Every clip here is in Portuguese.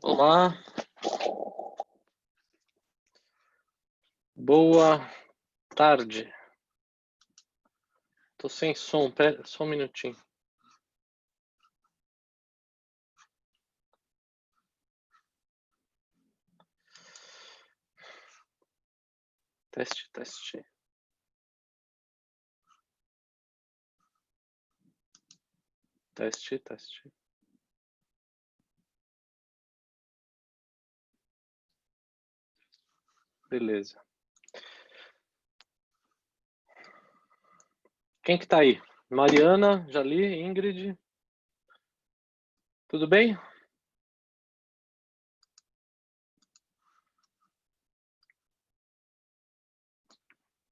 Olá, boa tarde. Tô sem som, pera, só um minutinho. Teste, teste. Teste, teste. Beleza. Quem que tá aí? Mariana, Jali, Ingrid. Tudo bem?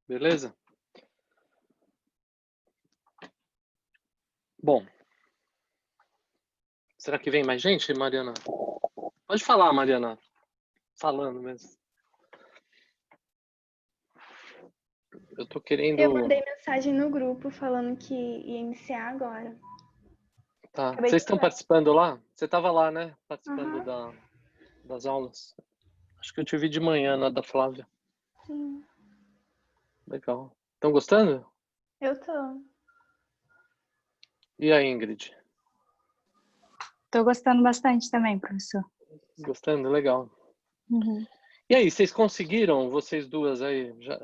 Beleza? Bom. Será que vem mais gente, Mariana? Pode falar, Mariana. Falando mesmo. Eu tô querendo... Eu mandei mensagem no grupo falando que ia iniciar agora. Tá. Acabei Vocês de estão chegar. participando lá? Você estava lá, né? Participando Aham. das aulas. Acho que eu te vi de manhã na da Flávia. Sim, Legal. Estão gostando? eu tô. E a Ingrid? Tô gostando bastante também, professor. Gostando? Legal. Uhum. E aí, vocês conseguiram, vocês duas aí, já,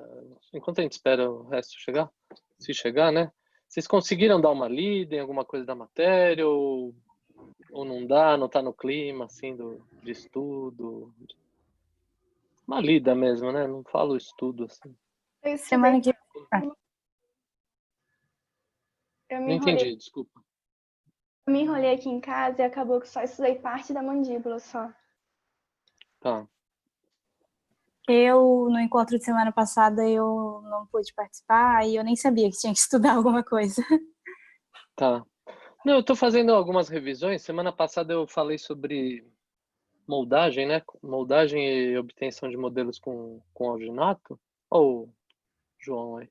enquanto a gente espera o resto chegar, se chegar, né? Vocês conseguiram dar uma lida em alguma coisa da matéria ou não dá, não tá no clima, assim, de estudo? Uma lida mesmo, né? Não falo estudo, assim. Eu Semana que... eu Não entendi, desculpa. me enrolei aqui em casa e acabou que só estudei parte da mandíbula só. Tá. Eu, no encontro de semana passada, eu não pude participar e eu nem sabia que tinha que estudar alguma coisa. Tá. Não, eu tô fazendo algumas revisões. Semana passada eu falei sobre moldagem, né? Moldagem e obtenção de modelos com alginato. Ou João aí.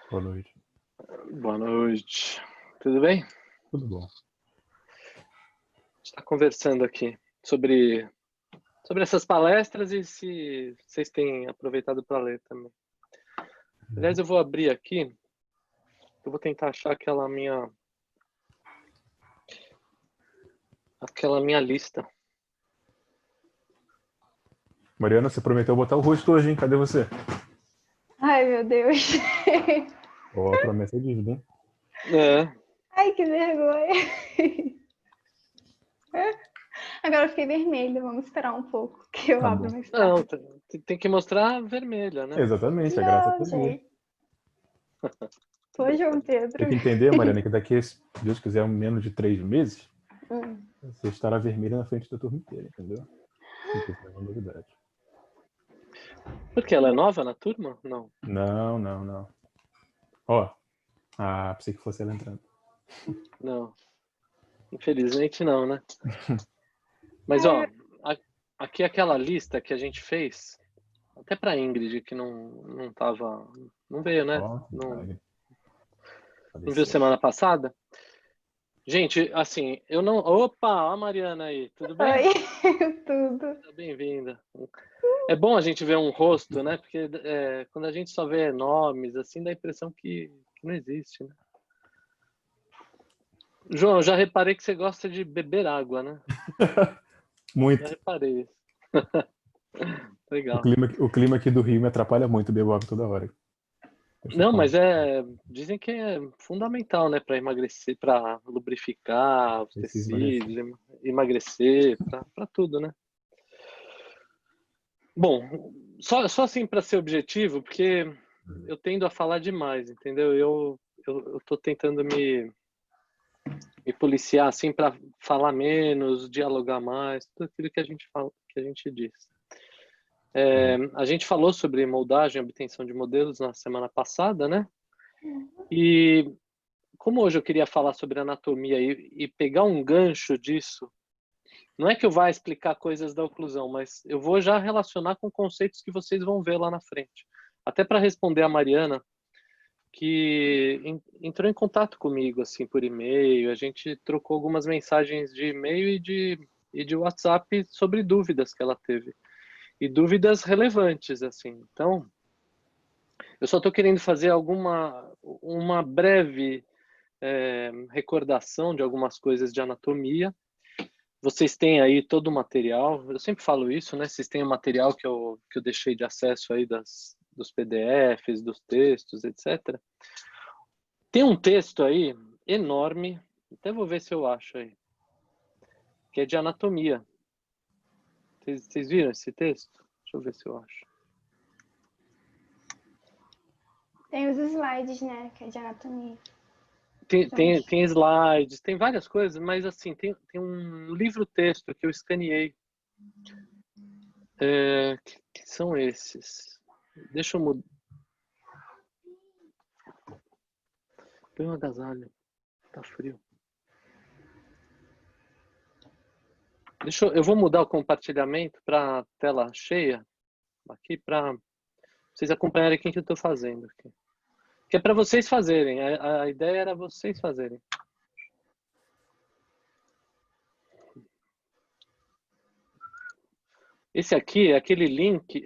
Boa noite. Boa noite. Tudo bem? Tudo bom. A gente está conversando aqui sobre essas palestras e se vocês têm aproveitado para ler também. Aliás, eu vou abrir aqui. Eu vou tentar achar aquela minha lista. Mariana, você prometeu botar o rosto hoje, hein? Cadê você? Ai, meu Deus. Ó, a promessa é dívida, hein? É. Ai, que vergonha. Agora eu fiquei vermelha. Vamos esperar um pouco que eu Tá abro bom. mais Não, tarde. tem que mostrar vermelha, né? Exatamente, a graça tá Não, ali. gente. Ô, João Pedro. Tem que entender, Mariana, que daqui, se Deus quiser, menos de 3 meses, você estará vermelha na frente da turma inteira, entendeu? Não tem nenhuma novidade. Porque ela é nova na turma? Não. Não, não, não. Ó, pensei que fosse ela entrando. Não. Infelizmente não, né? Mas, ó, aqui aquela lista que a gente fez, até para Ingrid, que não tava, não veio, né? Ó, Não viu apareceu. semana passada. Gente, assim, eu não... Opa, a Mariana aí, tudo bem? Oi, tudo. Seja bem-vinda. É bom a gente ver um rosto, né? Porque quando a gente só vê nomes, assim, dá a impressão que não existe, né? João, eu já reparei que você gosta de beber água, né? Muito. Já reparei isso. Legal. O clima aqui do Rio me atrapalha muito, bebo água toda hora. Não, mas dizem que é fundamental, né, para emagrecer, para lubrificar os Preciso tecidos, emagrecer, para tudo, né? Bom, só assim para ser objetivo, porque eu tendo a falar demais, entendeu? Eu tô tentando me policiar assim para falar menos, dialogar mais, tudo aquilo que a gente fala, que a gente diz. A gente falou sobre moldagem e obtenção de modelos na semana passada, né? E como hoje eu queria falar sobre anatomia e pegar um gancho disso, não é que eu vá explicar coisas da oclusão, mas eu vou já relacionar com conceitos que vocês vão ver lá na frente. Até para responder a Mariana, que entrou em contato comigo assim por e-mail, a gente trocou algumas mensagens de e-mail e e de WhatsApp sobre dúvidas que ela teve. E dúvidas relevantes, assim. Então, eu só estou querendo fazer uma breve recordação de algumas coisas de anatomia. Vocês têm aí todo o material, eu sempre falo isso, né? Vocês têm o material que eu deixei de acesso aí dos PDFs, dos textos, etc. Tem um texto aí enorme, até vou ver se eu acho aí, que é de anatomia. Vocês viram esse texto? Deixa eu ver se eu acho. Tem os slides, né? Que é de anatomia. Tem slides, tem várias coisas, mas assim, tem um livro-texto que eu escaneei. Que são esses? Deixa eu mudar. Põe um agasalho, tá frio. Eu vou mudar o compartilhamento para tela cheia, aqui, para vocês acompanharem o que eu estou fazendo aqui. Que é para vocês fazerem, a ideia era vocês fazerem. Esse aqui é aquele link,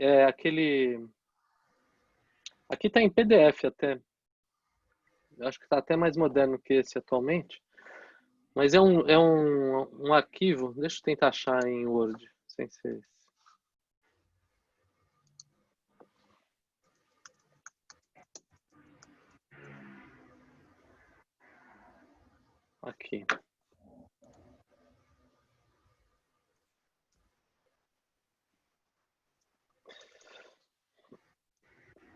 aqui está em PDF até. Eu acho que está até mais moderno que esse atualmente. Mas é um arquivo, deixa eu tentar achar em Word, sem ser esse. Aqui.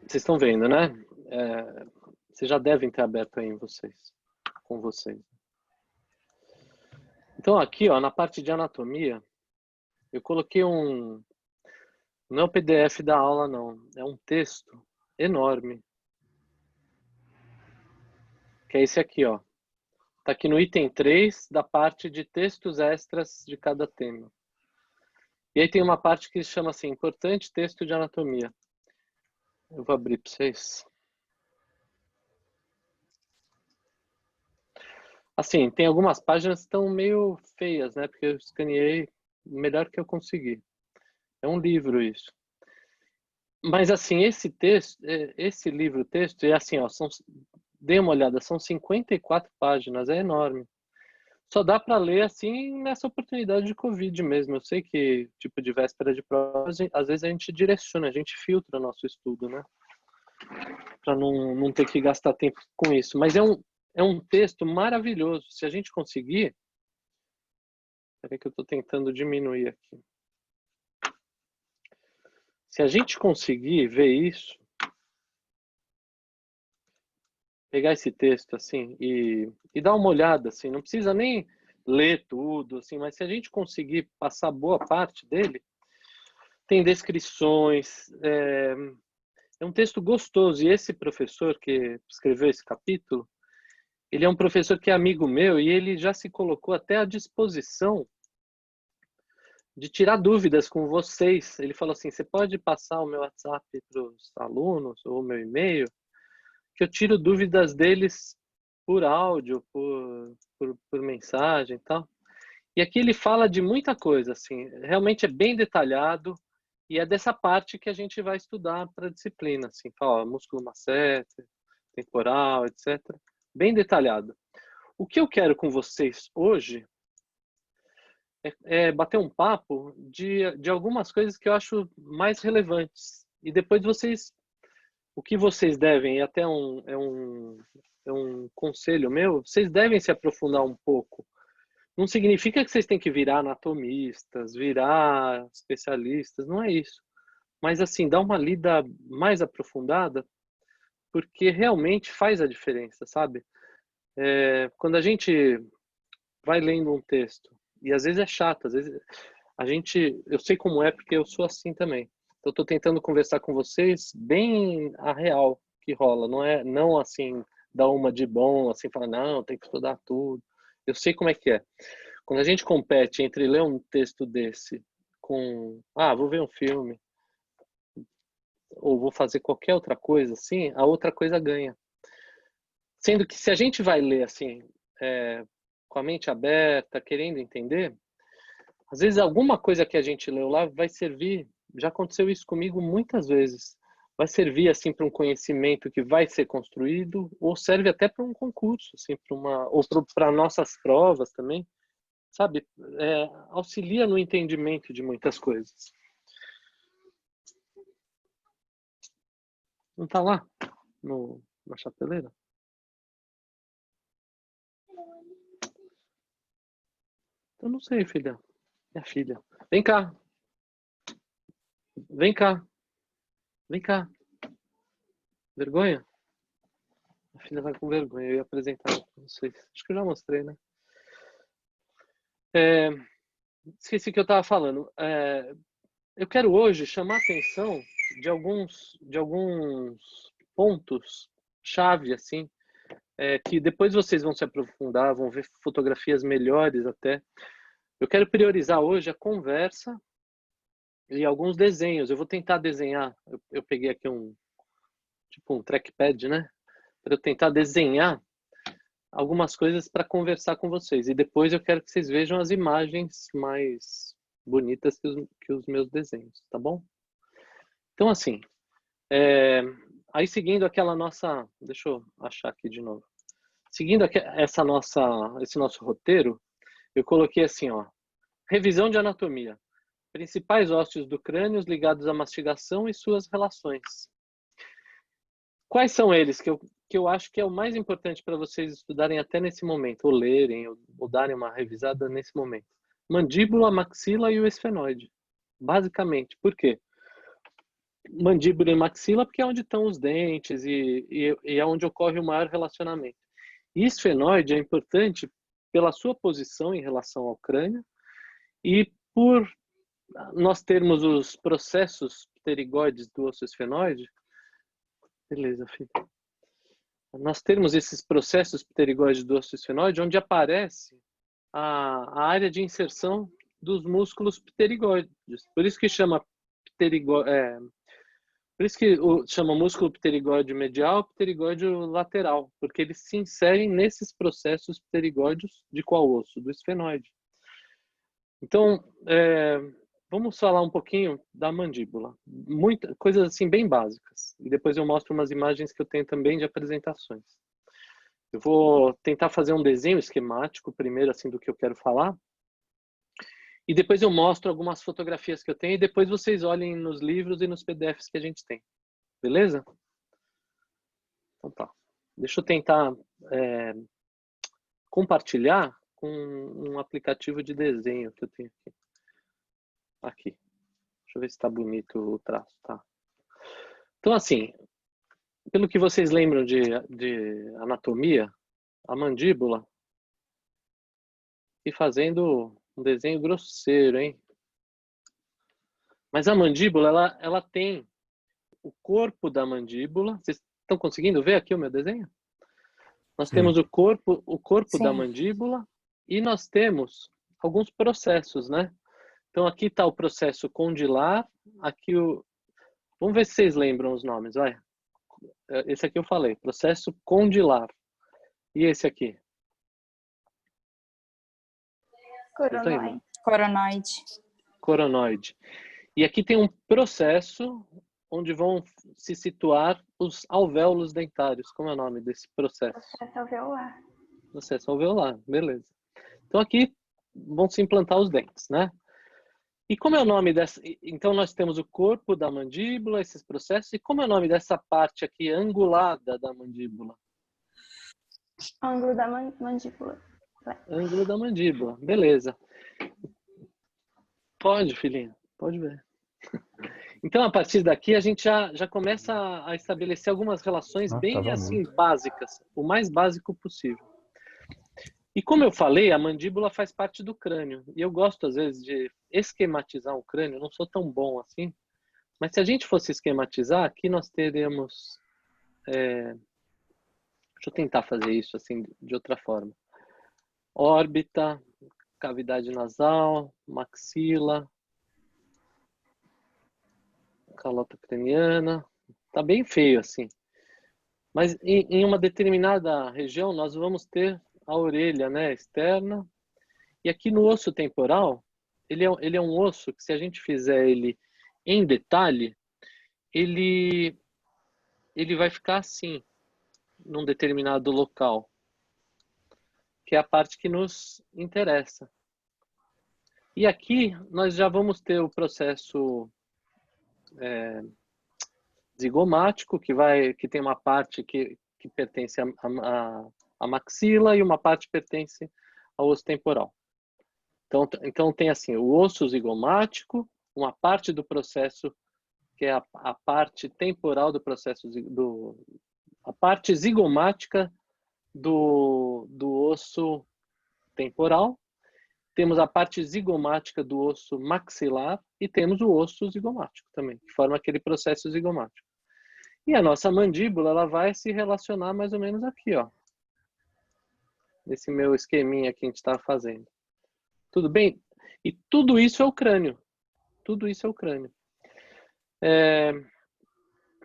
Vocês estão vendo, né? Vocês já devem ter aberto aí com vocês. Então aqui, ó, na parte de anatomia, eu coloquei não é o PDF da aula, não. É um texto enorme. Que é esse aqui, ó. Tá aqui no item 3 da parte de textos extras de cada tema. E aí tem uma parte que chama assim, importante texto de anatomia. Eu vou abrir para vocês. Assim, tem algumas páginas que estão meio feias, né? Porque eu escaneei o melhor que eu consegui. É um livro isso. Mas assim, esse livro-texto, é assim, ó, dê uma olhada, são 54 páginas, é enorme. Só dá para ler assim nessa oportunidade de Covid mesmo. Eu sei que, tipo, de véspera de prova, às vezes a gente direciona, a gente filtra o nosso estudo, né? Para não ter que gastar tempo com isso. Mas é um texto maravilhoso. Se a gente conseguir... Espera que eu estou tentando diminuir aqui. Se a gente conseguir ver isso, pegar esse texto assim e dar uma olhada, assim, não precisa nem ler tudo, assim, mas se a gente conseguir passar boa parte dele, tem descrições, é um texto gostoso. E esse professor que escreveu esse capítulo, ele é um professor que é amigo meu e ele já se colocou até à disposição de tirar dúvidas com vocês. Ele falou assim, você pode passar o meu WhatsApp para os alunos ou o meu e-mail, que eu tiro dúvidas deles por áudio, por mensagem e tal. E aqui ele fala de muita coisa, assim, realmente é bem detalhado e é dessa parte que a gente vai estudar para a disciplina, assim, fala, músculo masseter, temporal, etc. Bem detalhado. O que eu quero com vocês hoje é bater um papo de algumas coisas que eu acho mais relevantes. E depois o que vocês devem, e até é um conselho meu, vocês devem se aprofundar um pouco. Não significa que vocês têm que virar anatomistas, virar especialistas, não é isso. Mas assim, dá uma lida mais aprofundada, porque realmente faz a diferença, sabe? Quando a gente vai lendo um texto, e às vezes é chato, às vezes eu sei como é, porque eu sou assim também. Então, estou tentando conversar com vocês bem a real que rola, não assim, dar uma de bom, assim, falar, não, tem que estudar tudo. Eu sei como é que é. Quando a gente compete entre ler um texto desse com, vou ver um filme, ou vou fazer qualquer outra coisa, assim, a outra coisa ganha. Sendo que se a gente vai ler, assim, com a mente aberta, querendo entender, Às vezes alguma coisa que a gente leu lá vai servir, já aconteceu isso comigo muitas vezes, vai servir assim para um conhecimento que vai ser construído, ou serve até para um concurso, assim, ou para nossas provas também, sabe? Auxilia no entendimento de muitas coisas. Não tá lá na chapeleira? Eu não sei, filha. Minha filha. Vem cá. Vem cá. Vem cá. Vergonha? A filha vai com vergonha. Eu ia apresentar para vocês. Acho que eu já mostrei, né? Esqueci o que eu estava falando. Eu quero hoje chamar a atenção de alguns pontos chave, assim, que depois vocês vão se aprofundar, vão ver fotografias melhores até. Eu quero priorizar hoje a conversa e alguns desenhos. Eu vou tentar desenhar. Eu peguei aqui um trackpad, né? Para eu tentar desenhar algumas coisas para conversar com vocês. E depois eu quero que vocês vejam as imagens mais bonitas que os meus desenhos, tá bom? Então, assim, aí seguindo aquela nossa... Deixa eu achar aqui de novo. Seguindo esse nosso roteiro, eu coloquei assim, ó. Revisão de anatomia. Principais ossos do crânio ligados à mastigação e suas relações. Quais são eles que eu acho que é o mais importante para vocês estudarem até nesse momento, ou lerem, ou darem uma revisada nesse momento? Mandíbula, maxila e o esfenoide. Basicamente. Por quê? Mandíbula e maxila porque é onde estão os dentes e é onde ocorre o maior relacionamento. E esfenoide é importante pela sua posição em relação ao crânio e por nós termos os processos pterigóides do osso esfenoide. Beleza, filho. Nós temos esses processos pterigóides do osso esfenoide onde aparece a área de inserção dos músculos pterigóides. Por isso que chama chama músculo pterigóide medial, pterigóide lateral, porque eles se inserem nesses processos pterigóides de qual osso? Do esfenoide. Então, vamos falar um pouquinho da mandíbula. Coisas assim bem básicas. E depois eu mostro umas imagens que eu tenho também de apresentações. Eu vou tentar fazer um desenho esquemático primeiro, assim, do que eu quero falar. E depois eu mostro algumas fotografias que eu tenho e depois vocês olhem nos livros e nos PDFs que a gente tem. Beleza? Então tá. Deixa eu tentar compartilhar com um aplicativo de desenho que eu tenho aqui. Aqui. Deixa eu ver se está bonito o traço. Tá. Então, assim, pelo que vocês lembram de anatomia, a mandíbula, e fazendo um desenho grosseiro, hein? Mas a mandíbula, ela tem o corpo da mandíbula. Vocês estão conseguindo ver aqui o meu desenho? Nós temos o corpo da mandíbula e nós temos alguns processos, né? Então aqui está o processo condilar, aqui Vamos ver se vocês lembram os nomes, vai. Esse aqui eu falei, processo condilar. E esse aqui? Coronoide. Coronoide. Coronoide. E aqui tem um processo onde vão se situar os alvéolos dentários. Como é o nome desse processo? Processo alveolar. Processo alveolar, beleza. Então aqui vão se implantar os dentes, né? E como é o nome dessa... Então nós temos o corpo da mandíbula, esses processos. E como é o nome dessa parte aqui angulada da mandíbula? Ângulo da mandíbula. Ângulo da mandíbula, beleza. Pode, filhinha, pode ver. Então, a partir daqui, a gente já começa a estabelecer algumas relações bem assim básicas, o mais básico possível. E como eu falei, a mandíbula faz parte do crânio. E eu gosto, às vezes, de esquematizar o crânio. Eu não sou tão bom assim. Mas se a gente fosse esquematizar, aqui nós teremos... Deixa eu tentar fazer isso assim de outra forma. Órbita, cavidade nasal, maxila, calota craniana. Tá bem feio assim. Mas em uma determinada região nós vamos ter a orelha, né, externa. E aqui no osso temporal ele é um osso que, se a gente fizer ele em detalhe, ele vai ficar assim, num determinado local, que é a parte que nos interessa. E aqui nós já vamos ter o processo zigomático, que tem uma parte que pertence à maxila e uma parte pertence ao osso temporal. Então tem assim, o osso zigomático, uma parte do processo que é a parte temporal do processo, a parte zigomática do osso temporal. Temos a parte zigomática do osso maxilar e temos o osso zigomático também, que forma aquele processo zigomático. E a nossa mandíbula, ela vai se relacionar mais ou menos aqui, ó. Nesse meu esqueminha que a gente está fazendo. Tudo bem? E tudo isso é o crânio. Tudo isso é o crânio.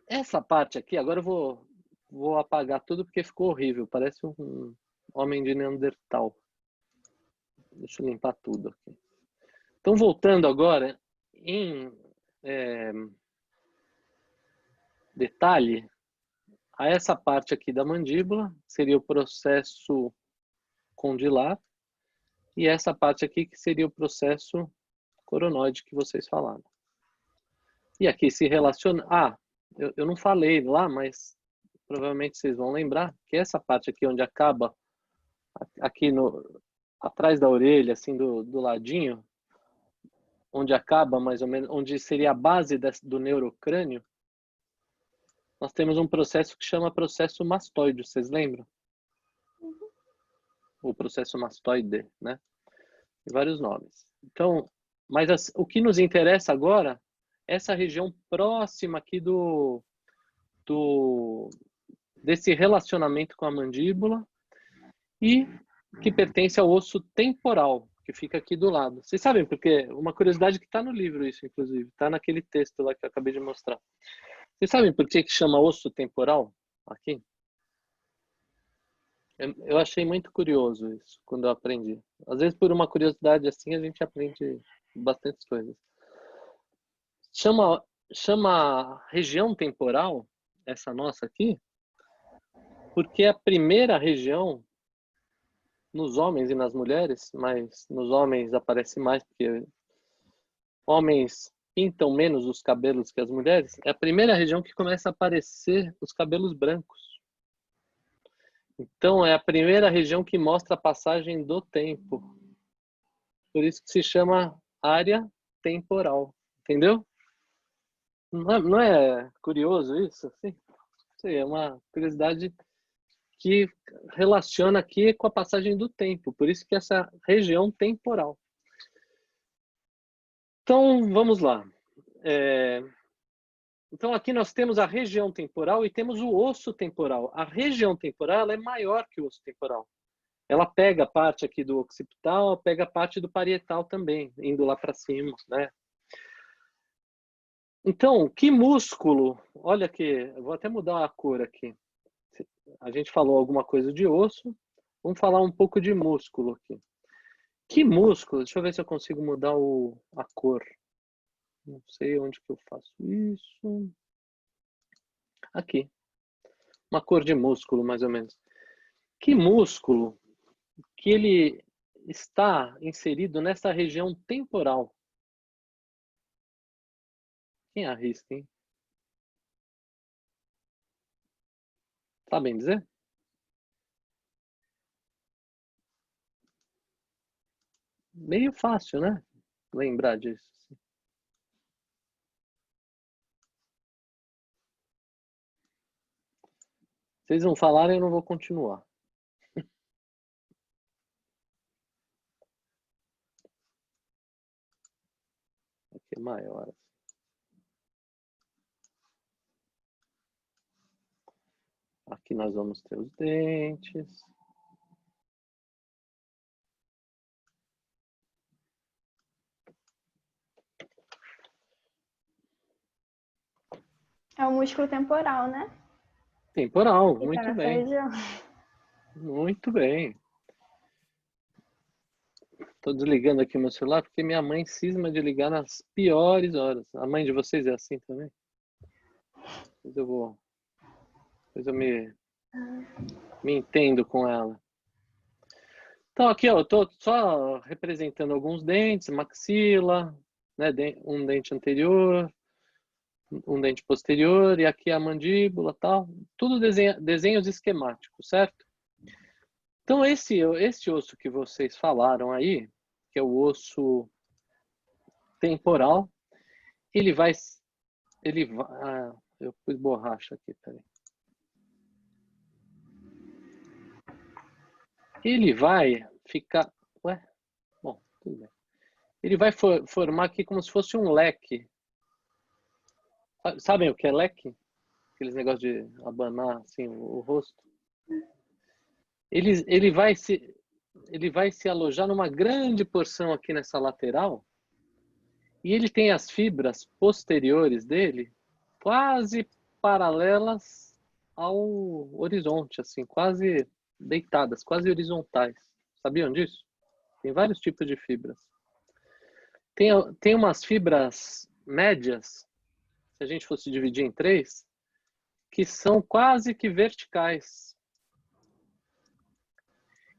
Essa parte aqui, agora eu vou apagar tudo porque ficou horrível. Parece um homem de Neandertal. Deixa eu limpar tudo aqui. Então, voltando agora em detalhe a essa parte aqui da mandíbula, seria o processo condilar, e essa parte aqui que seria o processo coronoide que vocês falaram. E aqui se relaciona... eu não falei lá, mas provavelmente vocês vão lembrar que essa parte aqui onde acaba, aqui atrás da orelha, assim do ladinho, onde acaba mais ou menos, onde seria a base do neurocrânio, nós temos um processo que chama processo mastoide, vocês lembram? O processo mastoide, né? Tem vários nomes. Então, mas o que nos interessa agora é essa região próxima aqui desse relacionamento com a mandíbula e que pertence ao osso temporal, que fica aqui do lado. Vocês sabem porque? Uma curiosidade que está no livro isso, inclusive. Está naquele texto lá que eu acabei de mostrar. Vocês sabem por que chama osso temporal aqui? Eu achei muito curioso isso, quando eu aprendi. Às vezes, por uma curiosidade assim, a gente aprende bastante coisas. Chama região temporal, essa nossa aqui, porque é a primeira região nos homens e nas mulheres, mas nos homens aparece mais, porque homens pintam menos os cabelos que as mulheres, é a primeira região que começa a aparecer os cabelos brancos. Então, é a primeira região que mostra a passagem do tempo. Por isso que se chama área temporal. Entendeu? Não é curioso isso? Sim. É uma curiosidade que relaciona aqui com a passagem do tempo. Por isso que essa região temporal. Então, vamos lá. Então, aqui nós temos a região temporal e temos o osso temporal. A região temporal ela é maior que o osso temporal. Ela pega a parte aqui do occipital, pega a parte do parietal também, indo lá para cima, né? Então, que músculo... Olha aqui, eu vou até mudar a cor aqui. A gente falou alguma coisa de osso, vamos falar um pouco de músculo aqui. Que músculo? Deixa eu ver se eu consigo mudar a cor. Não sei onde que eu faço isso. Aqui. Uma cor de músculo, mais ou menos. Que músculo que ele está inserido nessa região temporal? Quem arrisca, hein? Sabem dizer? Meio fácil, né? Lembrar disso. Vocês não falarem, eu não vou continuar. Aqui é maior. Aqui nós vamos ter os dentes. É o músculo temporal, né? Temporal, Fica muito nessa bem. região. Muito bem. Tô desligando aqui o meu celular porque minha mãe cisma de ligar nas piores horas. A mãe de vocês é assim também? Depois eu me entendo com ela. Então aqui, ó, eu tô só representando alguns dentes, maxila, né, um dente anterior, um dente posterior e aqui a mandíbula, tal. Tudo desenhos esquemáticos, certo? Então esse osso que vocês falaram aí, que é o osso temporal, ele vai eu pus borracha aqui, peraí. Ele vai ficar, ué, bom, tudo bem. Ele vai formar aqui como se fosse um leque. Sabem o que é leque? Aqueles negócios de abanar assim o rosto. Ele vai se alojar numa grande porção aqui nessa lateral. E ele tem as fibras posteriores dele quase paralelas ao horizonte, assim, quase deitadas, quase horizontais. Sabiam disso? Tem vários tipos de fibras. Tem umas fibras médias, se a gente fosse dividir em 3, que são quase que verticais.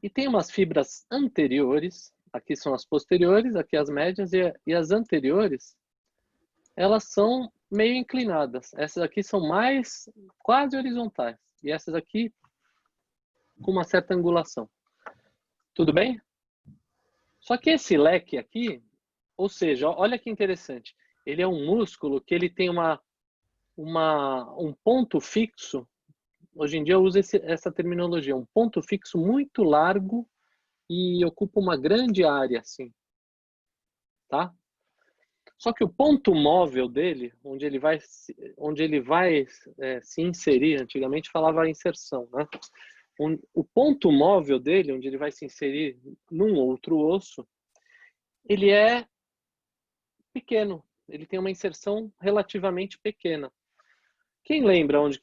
E tem umas fibras anteriores, aqui são as posteriores, aqui as médias, e as anteriores, elas são meio inclinadas. Essas aqui são mais quase horizontais. E essas aqui com uma certa angulação. Tudo bem? Só que esse leque aqui, ou seja, olha que interessante. Ele é um músculo que ele tem um ponto fixo. Hoje em dia eu uso essa terminologia. Um ponto fixo muito largo e ocupa uma grande área, assim. Tá? Só que o ponto móvel dele, onde ele vai se inserir, antigamente falava inserção, né? O ponto móvel dele, onde ele vai se inserir num outro osso, ele é pequeno. Ele tem uma inserção relativamente pequena. Quem lembra onde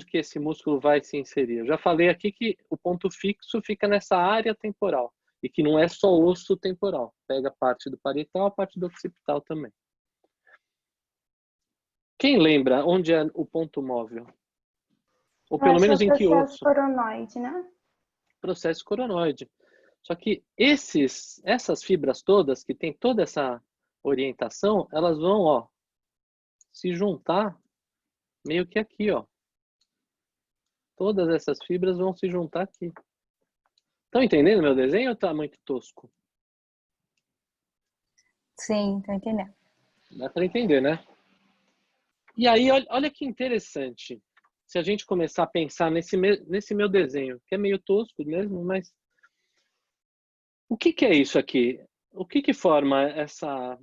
que esse músculo vai se inserir? Eu já falei aqui que o ponto fixo fica nessa área temporal e que não é só osso temporal. Pega a parte do parietal, a parte do occipital também. Quem lembra onde é o ponto móvel? Ou pelo menos em que osso? Processo coronoide, né? Processo coronoide. Só que essas fibras todas, que tem toda essa orientação, elas vão, ó, se juntar meio que aqui, ó. Todas essas fibras vão se juntar aqui. Estão entendendo meu desenho ou tá muito tosco? Sim, tô entendendo. Dá para entender, né? E aí, olha que interessante. Se a gente começar a pensar nesse meu desenho, que é meio tosco mesmo, mas o que é isso aqui? O que forma essa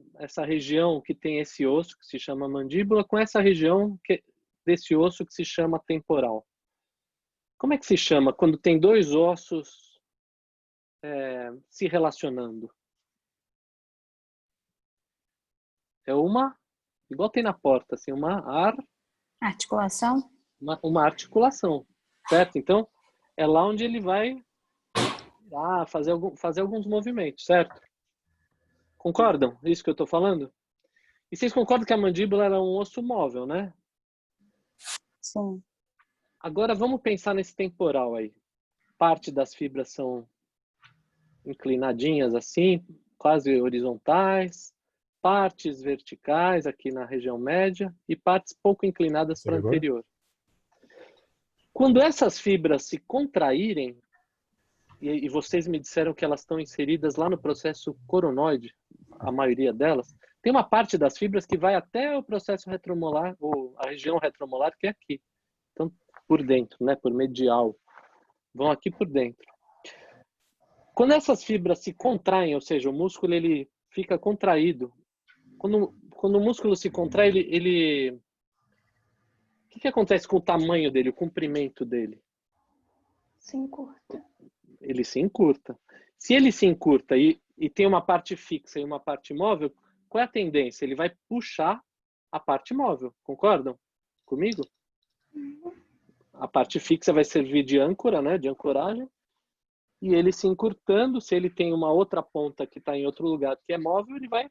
região que tem esse osso que se chama mandíbula com essa região desse osso que se chama temporal? Como é que se chama quando tem dois ossos se relacionando? É igual tem na porta, assim, Articulação? uma articulação, certo? Então, é lá onde ele vai fazer alguns movimentos, certo? Concordam? Isso que eu estou falando? E vocês concordam que a mandíbula era um osso móvel, né? Sim. Agora vamos pensar nesse temporal aí. Parte das fibras são inclinadinhas assim, quase horizontais, partes verticais aqui na região média e partes pouco inclinadas para a anterior. Quando essas fibras se contraírem, e vocês me disseram que elas estão inseridas lá no processo coronoide, a maioria delas, tem uma parte das fibras que vai até o processo retromolar, ou a região retromolar, que é aqui. Então, por dentro, né, por medial. Vão aqui por dentro. Quando essas fibras se contraem, ou seja, o músculo ele fica contraído. Quando o músculo se contrai, o que acontece com o tamanho dele, o comprimento dele? Se encurta. Ele se encurta. Se ele se encurta e tem uma parte fixa e uma parte móvel, qual é a tendência? Ele vai puxar a parte móvel. Concordam comigo? A parte fixa vai servir de âncora, né, de ancoragem. E ele se encurtando, se ele tem uma outra ponta que está em outro lugar que é móvel, ele vai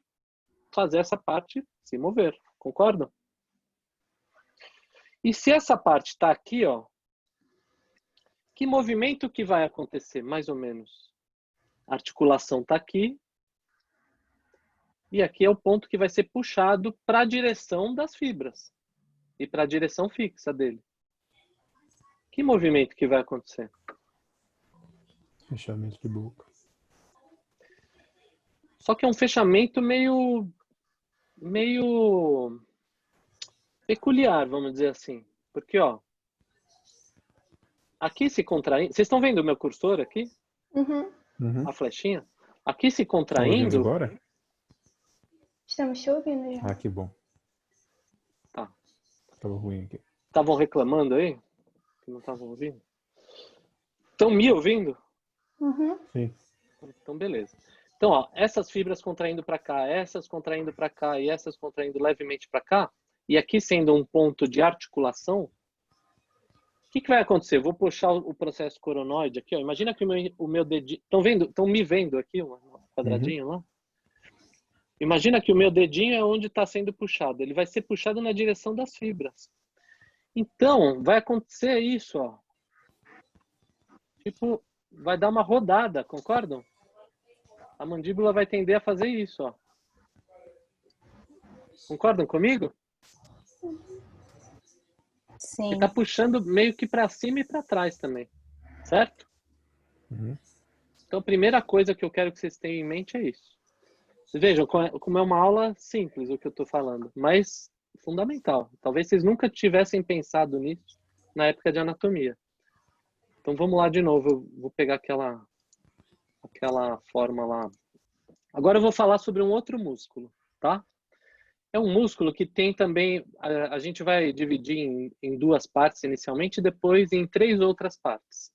fazer essa parte se mover. Concordam? E se essa parte está aqui, ó, que movimento que vai acontecer, mais ou menos? A articulação está aqui. E aqui é o ponto que vai ser puxado para a direção das fibras. E para a direção fixa dele. Que movimento que vai acontecer? Fechamento de boca. Só que é um fechamento meio peculiar, vamos dizer assim. Porque, ó, aqui se contraindo... Vocês estão vendo o meu cursor aqui? Uhum. A flechinha? Aqui se Tá ouvindo contraindo... agora? Estamos te ouvindo já. Ah, que bom. Tá. Tava ruim aqui. Estavam reclamando aí? Que não estavam ouvindo? Estão me ouvindo? Uhum. Sim. Então, beleza. Então, ó, essas fibras contraindo para cá, essas contraindo para cá e essas contraindo levemente para cá, e aqui sendo um ponto de articulação, o que vai acontecer? Eu vou puxar o processo coronoide aqui, ó. Imagina que o meu dedinho... Estão vendo? Estão me vendo aqui, um quadradinho lá? Imagina que o meu dedinho é onde está sendo puxado. Ele vai ser puxado na direção das fibras. Então, vai acontecer isso, ó. Tipo, vai dar uma rodada, concordam? A mandíbula vai tender a fazer isso, ó. Concordam comigo? Sim. Ele tá puxando meio que para cima e para trás também. Certo? Então, a primeira coisa que eu quero que vocês tenham em mente é isso. Vocês vejam como é uma aula simples o que eu estou falando, mas fundamental. Talvez vocês nunca tivessem pensado nisso na época de anatomia. Então vamos lá de novo, eu vou pegar aquela forma lá. Agora eu vou falar sobre um outro músculo, tá? É um músculo que tem também, a gente vai dividir em duas partes inicialmente e depois em 3 outras partes.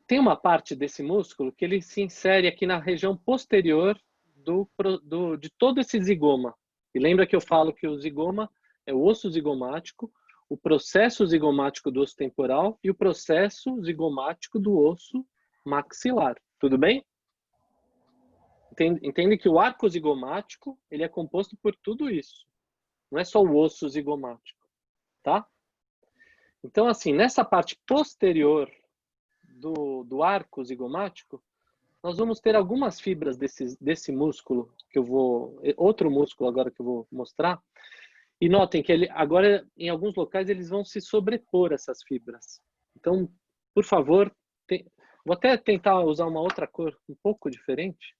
Tem uma parte desse músculo que ele se insere aqui na região posterior de todo esse zigoma. E lembra que eu falo que o zigoma é o osso zigomático, o processo zigomático do osso temporal e o processo zigomático do osso maxilar. Tudo bem? Entende que o arco zigomático ele é composto por tudo isso. Não é só o osso zigomático. Tá? Então, assim, nessa parte posterior do arco zigomático, nós vamos ter algumas fibras desse músculo, que eu vou... Outro músculo agora que eu vou mostrar. E notem que agora, em alguns locais, eles vão se sobrepor, essas fibras. Então, por favor, vou até tentar usar uma outra cor um pouco diferente.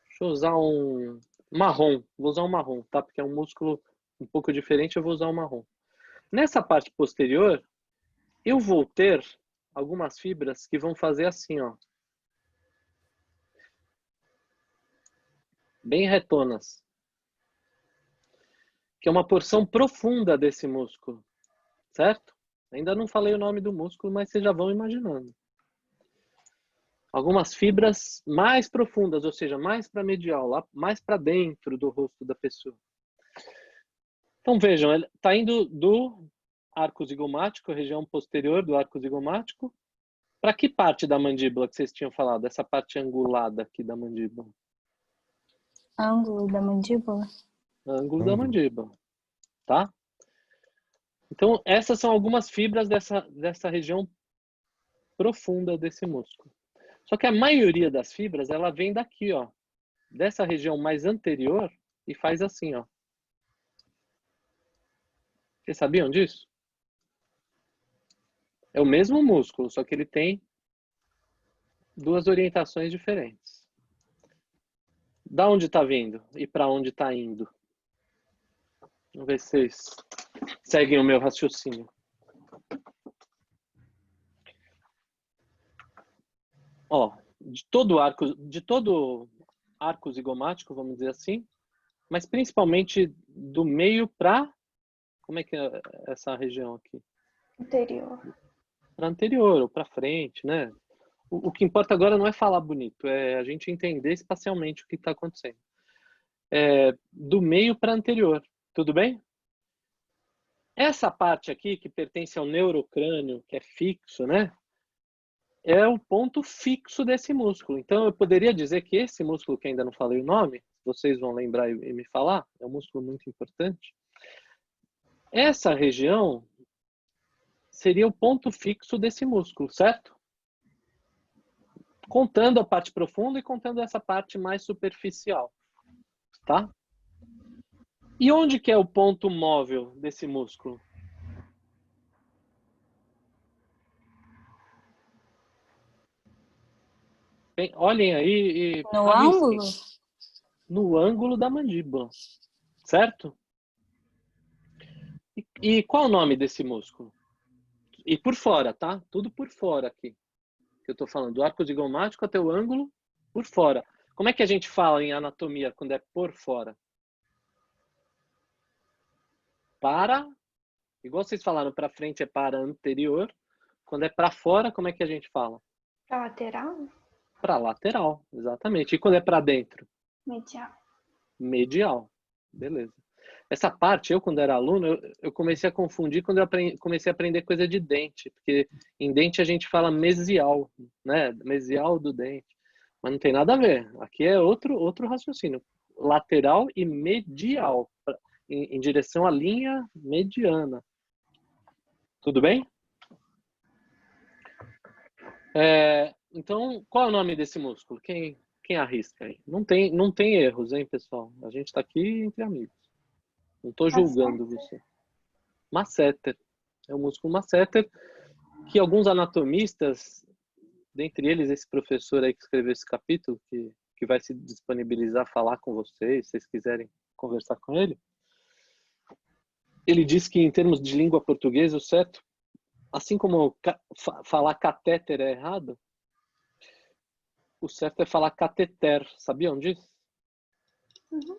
Deixa eu usar um marrom. Vou usar um marrom, tá? Porque é um músculo um pouco diferente, eu vou usar um marrom. Nessa parte posterior, eu vou ter algumas fibras que vão fazer assim, ó. Bem retonas. Que é uma porção profunda desse músculo. Certo? Ainda não falei o nome do músculo, mas vocês já vão imaginando. Algumas fibras mais profundas, ou seja, mais para medial, lá, mais para dentro do rosto da pessoa. Então vejam, ele está indo do arco zigomático, a região posterior do arco zigomático, para que parte da mandíbula que vocês tinham falado? Essa parte angulada aqui da mandíbula. Ângulo da mandíbula? Ângulo da mandíbula. Tá? Então, essas são algumas fibras dessa região profunda desse músculo. Só que a maioria das fibras, ela vem daqui, ó. Dessa região mais anterior e faz assim, ó. Vocês sabiam disso? É o mesmo músculo, só que ele tem 2 orientações diferentes. Da onde está vindo e para onde está indo? Vamos ver se vocês seguem o meu raciocínio. Ó, de todo arco zigomático, vamos dizer assim, mas principalmente do meio para... Como é que é essa região aqui? Anterior. Para anterior ou para frente, né? O que importa agora não é falar bonito, é a gente entender espacialmente o que está acontecendo. Do meio para anterior, tudo bem? Essa parte aqui, que pertence ao neurocrânio, que é fixo, né? é o ponto fixo desse músculo. Então, eu poderia dizer que esse músculo, que ainda não falei o nome, vocês vão lembrar e me falar, é um músculo muito importante. Essa região seria o ponto fixo desse músculo, certo? Contando a parte profunda e contando essa parte mais superficial, tá? E onde que é o ponto móvel desse músculo? Olhem aí e No arrisquem. ângulo? No ângulo da mandíbula, certo? E qual o nome desse músculo? E por fora, tá? Tudo por fora aqui. Que eu tô falando, do arco zigomático até o ângulo por fora. Como é que a gente fala em anatomia quando é por fora? Para, igual vocês falaram, para frente é para anterior. Quando é para fora, como é que a gente fala? Pra lateral? Para lateral, exatamente. E quando é para dentro? Medial. Medial. Beleza. Essa parte, eu quando era aluno, eu comecei a confundir quando eu comecei a aprender coisa de dente, porque em dente a gente fala mesial, né? Mesial do dente. Mas não tem nada a ver. Aqui é outro raciocínio. Lateral e medial, em direção à linha mediana. Tudo bem? Então, qual é o nome desse músculo? Quem arrisca aí? Não tem erros, hein, pessoal? A gente está aqui entre amigos. Não estou julgando você. Masseter. É o músculo masseter, que alguns anatomistas, dentre eles esse professor aí que escreveu esse capítulo, que vai se disponibilizar a falar com vocês, se vocês quiserem conversar com ele, ele diz que em termos de língua portuguesa, o certo, assim como falar catéter é errado, o certo é falar cateter. Sabiam disso? Uhum.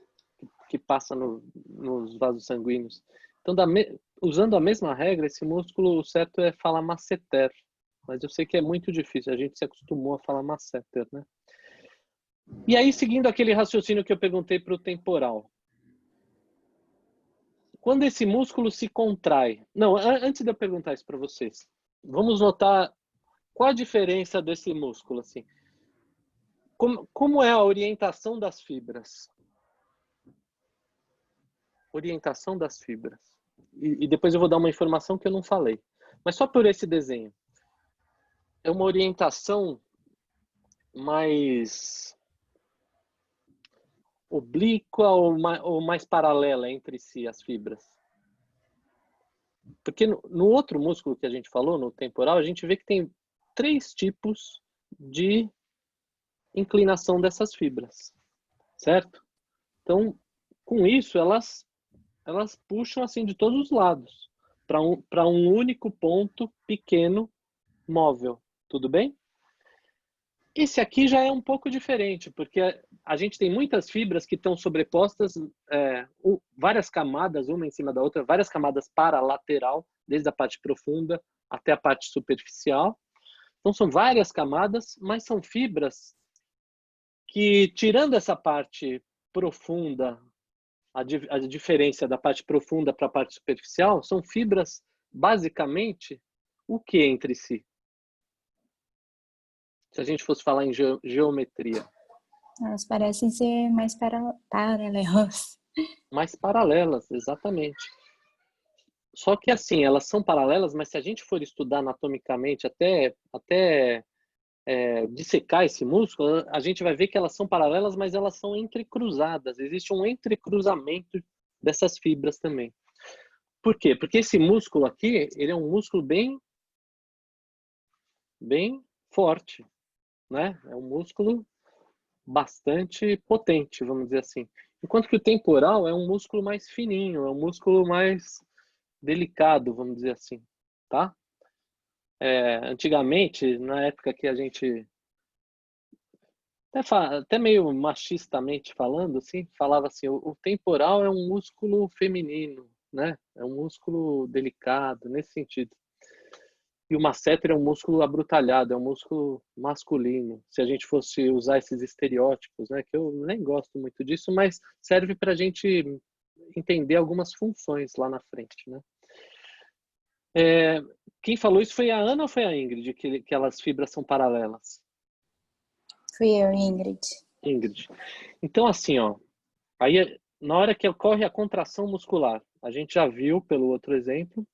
Que passa nos vasos sanguíneos. Então, usando a mesma regra, esse músculo, o certo é falar masseter. Mas eu sei que é muito difícil, a gente se acostumou a falar masseter, né? E aí, seguindo aquele raciocínio que eu perguntei para o temporal. Quando esse músculo se contrai... Não, antes de eu perguntar isso para vocês, vamos notar qual a diferença desse músculo, assim. Como é a orientação das fibras? Orientação das fibras. E depois eu vou dar uma informação que eu não falei. Mas só por esse desenho. É uma orientação mais oblíqua ou mais paralela entre si, as fibras? Porque no outro músculo que a gente falou, no temporal, a gente vê que tem 3 tipos de inclinação dessas fibras, certo? Então, com isso, elas puxam assim de todos os lados, para um único ponto pequeno, móvel. Tudo bem? Esse aqui já é um pouco diferente, porque a gente tem muitas fibras que estão sobrepostas, várias camadas, uma em cima da outra, várias camadas para a lateral, desde a parte profunda até a parte superficial. Então, são várias camadas, mas são fibras que, tirando essa parte profunda, a diferença da parte profunda para a parte superficial, são fibras, basicamente, o que entre si? Se a gente fosse falar em geometria. Elas parecem ser mais paralelas. Mais paralelas, exatamente. Só que assim, elas são paralelas, mas se a gente for estudar anatomicamente, até dissecar esse músculo, a gente vai ver que elas são paralelas, mas elas são entrecruzadas. Existe um entrecruzamento dessas fibras também. Por quê? Porque esse músculo aqui, ele é um músculo bem forte, né? É um músculo bastante potente, vamos dizer assim. Enquanto que o temporal é um músculo mais fininho, é um músculo mais delicado, vamos dizer assim, tá? Antigamente, na época que a gente, até meio machistamente falando, assim, falava assim, o temporal é um músculo feminino, né? É um músculo delicado, nesse sentido. E o masseter é um músculo abrutalhado, é um músculo masculino. Se a gente fosse usar esses estereótipos, né, que eu nem gosto muito disso, mas serve para a gente entender algumas funções lá na frente, né? Quem falou isso foi a Ana ou foi a Ingrid, que aquelas fibras são paralelas? Fui eu, Ingrid. Ingrid. Então, assim, ó, aí na hora que ocorre a contração muscular, a gente já viu pelo outro exemplo,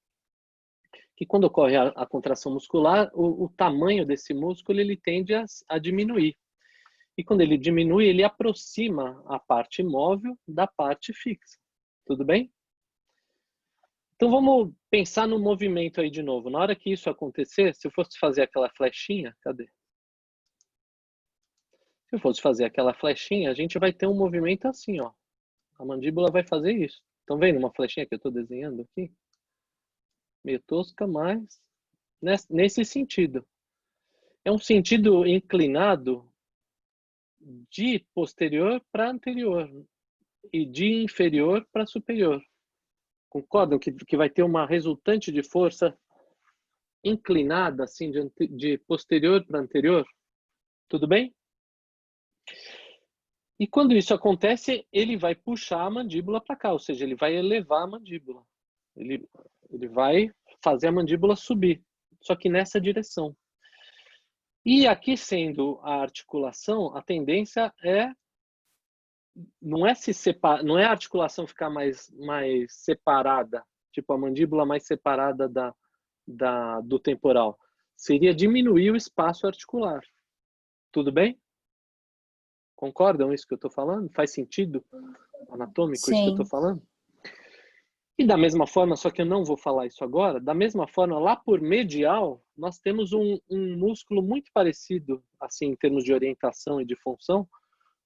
que quando ocorre a contração muscular, o tamanho desse músculo ele tende a diminuir. E quando ele diminui, ele aproxima a parte móvel da parte fixa. Tudo bem? Então vamos pensar no movimento aí de novo. Na hora que isso acontecer, se eu fosse fazer aquela flechinha, cadê? Se eu fosse fazer aquela flechinha, a gente vai ter um movimento assim, ó. A mandíbula vai fazer isso. Estão vendo uma flechinha que eu estou desenhando aqui? Meio tosca, mas nesse sentido. É um sentido inclinado de posterior para anterior e de inferior para superior. Concordam que vai ter uma resultante de força inclinada, assim, de posterior para anterior? Tudo bem? E quando isso acontece, ele vai puxar a mandíbula para cá, ou seja, ele vai elevar a mandíbula. Ele vai fazer a mandíbula subir, só que nessa direção. E aqui sendo a articulação, a tendência não é a articulação ficar mais separada, tipo a mandíbula mais separada do temporal. Seria diminuir o espaço articular. Tudo bem? Concordam isso que eu estou falando? Faz sentido anatômico Sim. isso que eu estou falando? E da mesma forma, só que eu não vou falar isso agora, da mesma forma, lá por medial, nós temos um músculo muito parecido, assim, em termos de orientação e de função,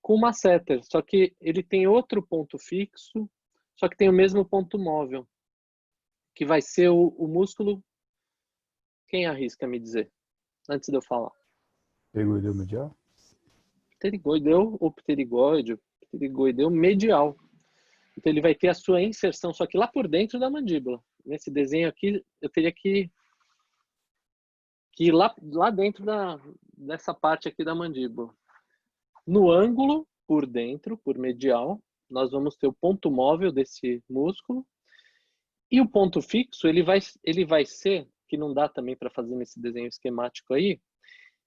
com o masseter, só que ele tem outro ponto fixo, só que tem o mesmo ponto móvel, que vai ser o músculo. Quem arrisca me dizer, antes de eu falar? Pterygoideu medial? Pterigoideu ou pterigoide, pterigoideu medial. Então ele vai ter a sua inserção, só que lá por dentro da mandíbula. Nesse desenho aqui, eu teria que ir lá dentro dessa parte aqui da mandíbula. No ângulo, por dentro, por medial, nós vamos ter o ponto móvel desse músculo. E o ponto fixo, ele vai ser, que não dá também para fazer nesse desenho esquemático aí,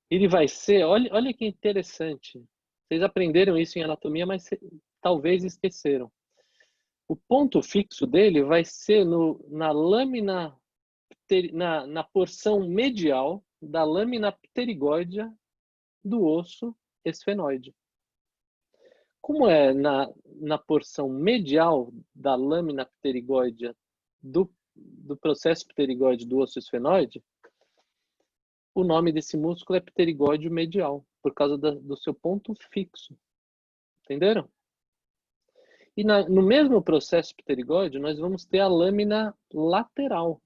ele vai ser, olha que interessante. Vocês aprenderam isso em anatomia, mas talvez esqueceram. O ponto fixo dele vai ser na lâmina, na porção medial da lâmina pterigóidea do osso esfenoide. Como é na porção medial da lâmina pterigóidea do processo pterigóide do osso esfenoide, o nome desse músculo é pterigóide medial, por causa do seu ponto fixo. Entenderam? E no mesmo processo pterigóide, nós vamos ter a lâmina lateral.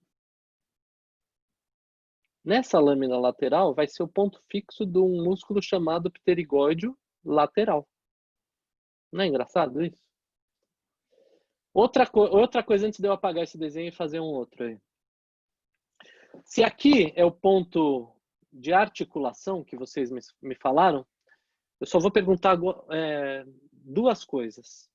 Nessa lâmina lateral vai ser o ponto fixo de um músculo chamado pterigóide lateral. Não é engraçado isso? Outra coisa antes de eu apagar esse desenho e fazer um outro aí. Se aqui é o ponto de articulação que vocês me falaram, eu só vou perguntar duas coisas.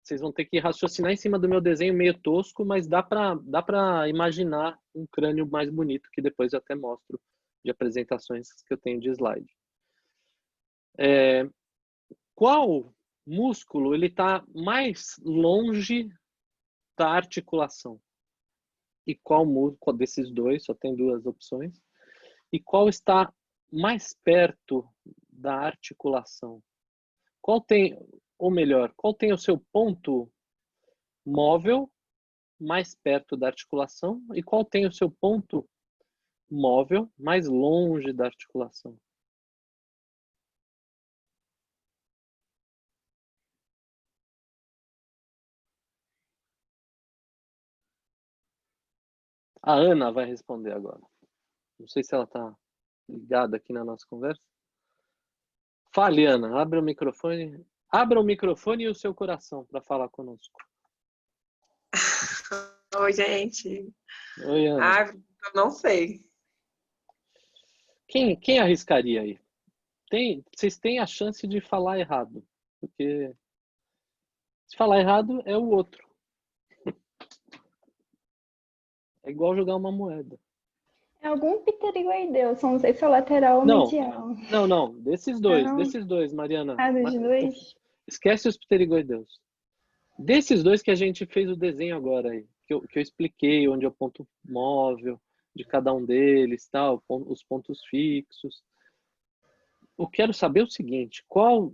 Vocês vão ter que raciocinar em cima do meu desenho meio tosco, mas dá para imaginar um crânio mais bonito, que depois eu até mostro de apresentações que eu tenho de slide. Qual músculo ele está mais longe da articulação? E qual músculo desses dois, só tem duas opções, e qual está mais perto da articulação? Qual tem o seu ponto móvel mais perto da articulação e qual tem o seu ponto móvel mais longe da articulação? A Ana vai responder agora. Não sei se ela está ligada aqui na nossa conversa. Fale, Ana. Abra o microfone. Abra o microfone e o seu coração para falar conosco. Oi, gente. Oi, Ana. Eu não sei. Quem arriscaria aí? Vocês têm a chance de falar errado. Porque se falar errado, é o outro. É igual jogar uma moeda. É algum pterigoideus, só não sei se é lateral ou Não. medial. Não. Desses dois, Mariana. Ah, dos dois? Esquece os pterigoideus. Desses dois que a gente fez o desenho agora aí, que eu expliquei onde é o ponto móvel de cada um deles, tal, os pontos fixos. Eu quero saber o seguinte, qual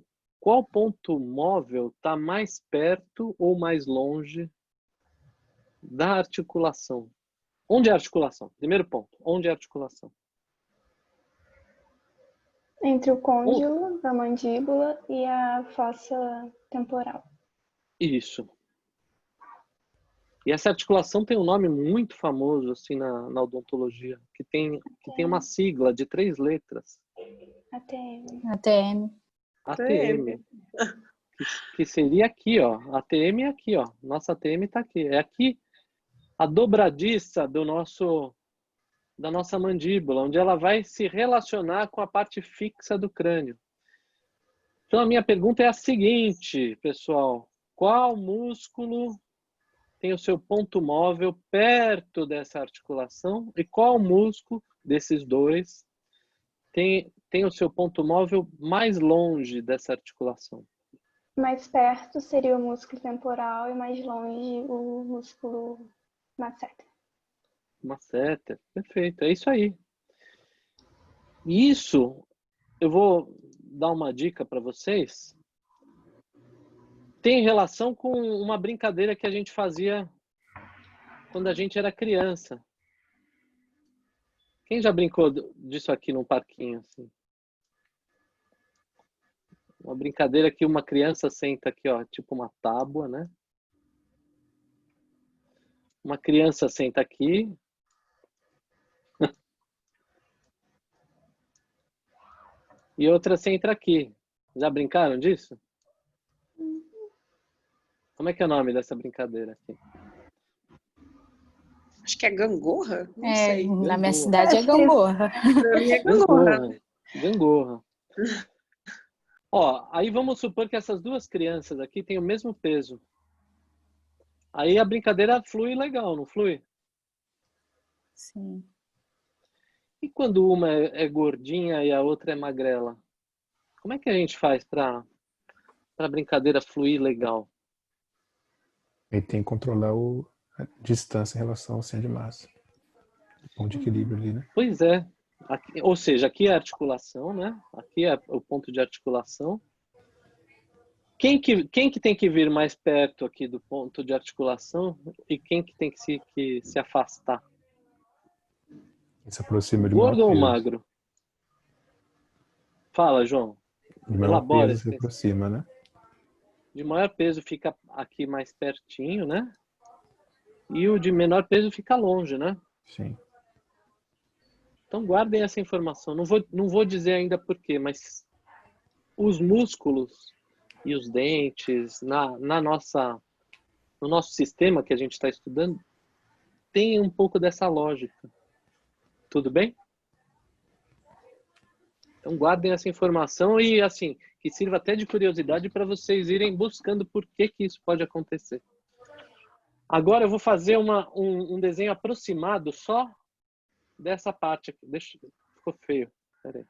ponto móvel está mais perto ou mais longe da articulação? Onde é a articulação? Primeiro ponto, onde é a articulação? Entre o côndilo da mandíbula e a fossa temporal. Isso. E essa articulação tem um nome muito famoso assim na odontologia, que tem uma sigla de 3 letras. ATM. ATM. ATM. Que seria aqui, ó. ATM é aqui, ó. Nossa ATM está aqui. É aqui a dobradiça da nossa mandíbula, onde ela vai se relacionar com a parte fixa do crânio. Então a minha pergunta é a seguinte, pessoal: qual músculo tem o seu ponto móvel perto dessa articulação e qual músculo desses dois tem o seu ponto móvel mais longe dessa articulação? Mais perto seria o músculo temporal e mais longe o músculo masseter. Masseter, perfeito, é isso aí. E isso, eu vou dar uma dica para vocês, tem relação com uma brincadeira que a gente fazia quando a gente era criança. Quem já brincou disso aqui num parquinho? Assim? Uma brincadeira que uma criança senta aqui, ó, tipo uma tábua, né? Uma criança senta aqui. E outra senta aqui. Já brincaram disso? Como é que é o nome dessa brincadeira aqui? Acho que é gangorra? Não É, sei. na minha Gangorra. cidade é gangorra. Pra mim é gangorra. Gangorra. Ó, aí vamos supor que essas duas crianças aqui têm o mesmo peso. Aí a brincadeira flui legal, não flui? Sim. E quando uma é gordinha e a outra é magrela? Como é que a gente faz para a brincadeira fluir legal? Aí tem que controlar a distância em relação ao centro de massa. O ponto de equilíbrio ali, né? Pois é. Aqui, ou seja, aqui é a articulação, né? Aqui é o ponto de articulação. Quem que tem que vir mais perto aqui do ponto de articulação e quem que tem que se afastar? Quem se aproxima de Gordo maior ou peso. magro? Fala, João. De menor Elabora peso esse se pensamento. aproxima, né? De maior peso fica aqui mais pertinho, né? E o de menor peso fica longe, né? Sim. Então guardem essa informação. Não vou dizer ainda por quê, mas os músculos e os dentes no nosso sistema que a gente está estudando tem um pouco dessa lógica. Tudo bem? Então guardem essa informação e assim que sirva até de curiosidade para vocês irem buscando por que isso pode acontecer. Agora eu vou fazer um desenho aproximado só dessa parte aqui. Ficou feio. Pera aí.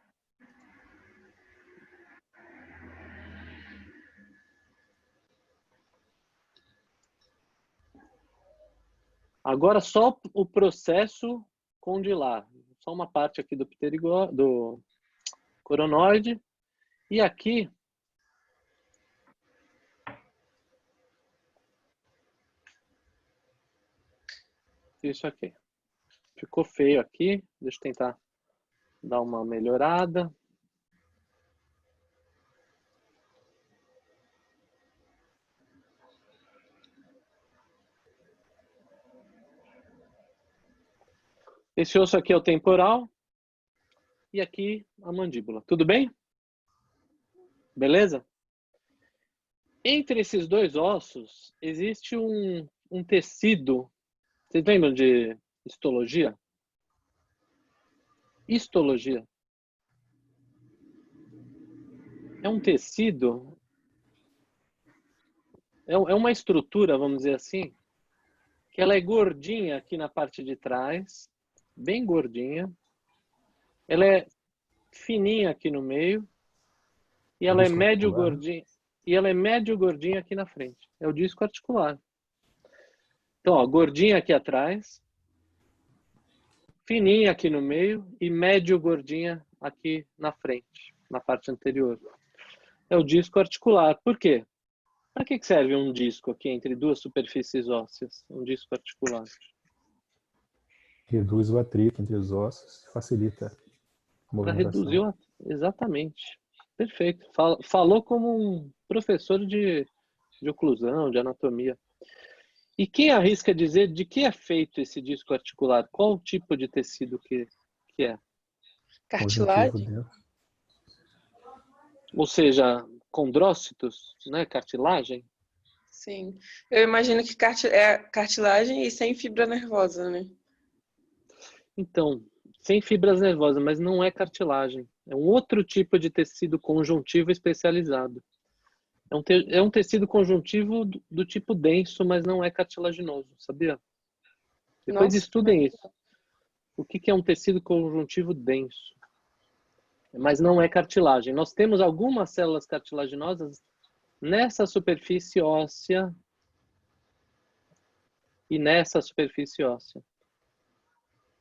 Agora só o processo condilar. Só uma parte aqui do coronoide. E aqui isso aqui. Ficou feio aqui. Deixa eu tentar dar uma melhorada. Esse osso aqui é o temporal. E aqui a mandíbula. Tudo bem? Beleza? Entre esses dois ossos existe um tecido. Vocês lembram de histologia? Histologia. É um tecido, é uma estrutura, vamos dizer assim, que ela é gordinha aqui na parte de trás, bem gordinha. Ela é fininha aqui no meio e ela é Disco médio articular. gordinha. E ela é médio gordinha aqui na frente. É o disco articular. Então, ó, gordinha aqui atrás, fininha aqui no meio e médio gordinha aqui na frente, na parte anterior. É o disco articular. Por quê? Para que serve um disco aqui entre duas superfícies ósseas? Um disco articular. Reduz o atrito entre os ossos, facilita a Para movimentação. reduzir o... Exatamente. Perfeito. Falou como um professor de oclusão, de anatomia. E quem arrisca dizer de que é feito esse disco articular? Qual o tipo de tecido que é? Cartilagem? Conjuntivo dentro. Ou seja, condrócitos, né? Cartilagem? Sim. Eu imagino que é cartilagem e sem fibra nervosa, né? Então, sem fibras nervosas, mas não é cartilagem. É um outro tipo de tecido conjuntivo especializado. É um tecido conjuntivo do tipo denso, mas não é cartilaginoso, sabia? Depois Nossa. estudem isso. O que é um tecido conjuntivo denso? Mas não é cartilagem. Nós temos algumas células cartilaginosas nessa superfície óssea e nessa superfície óssea.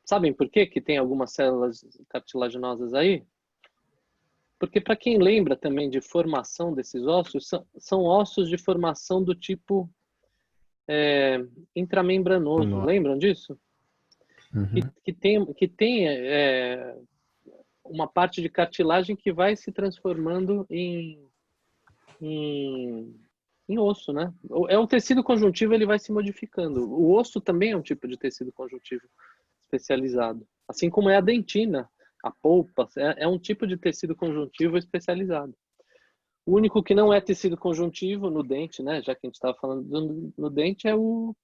Sabem por que tem algumas células cartilaginosas aí? Porque para quem lembra também de formação desses ossos, são ossos de formação do tipo intramembranoso. Nossa. Lembram disso? Uhum. Que tem uma parte de cartilagem que vai se transformando em osso, né? É um tecido conjuntivo, ele vai se modificando. O osso também é um tipo de tecido conjuntivo especializado. Assim como é a dentina, a polpa, é um tipo de tecido conjuntivo especializado. O único que não é tecido conjuntivo no dente, né? Já que a gente estava falando no dente, é o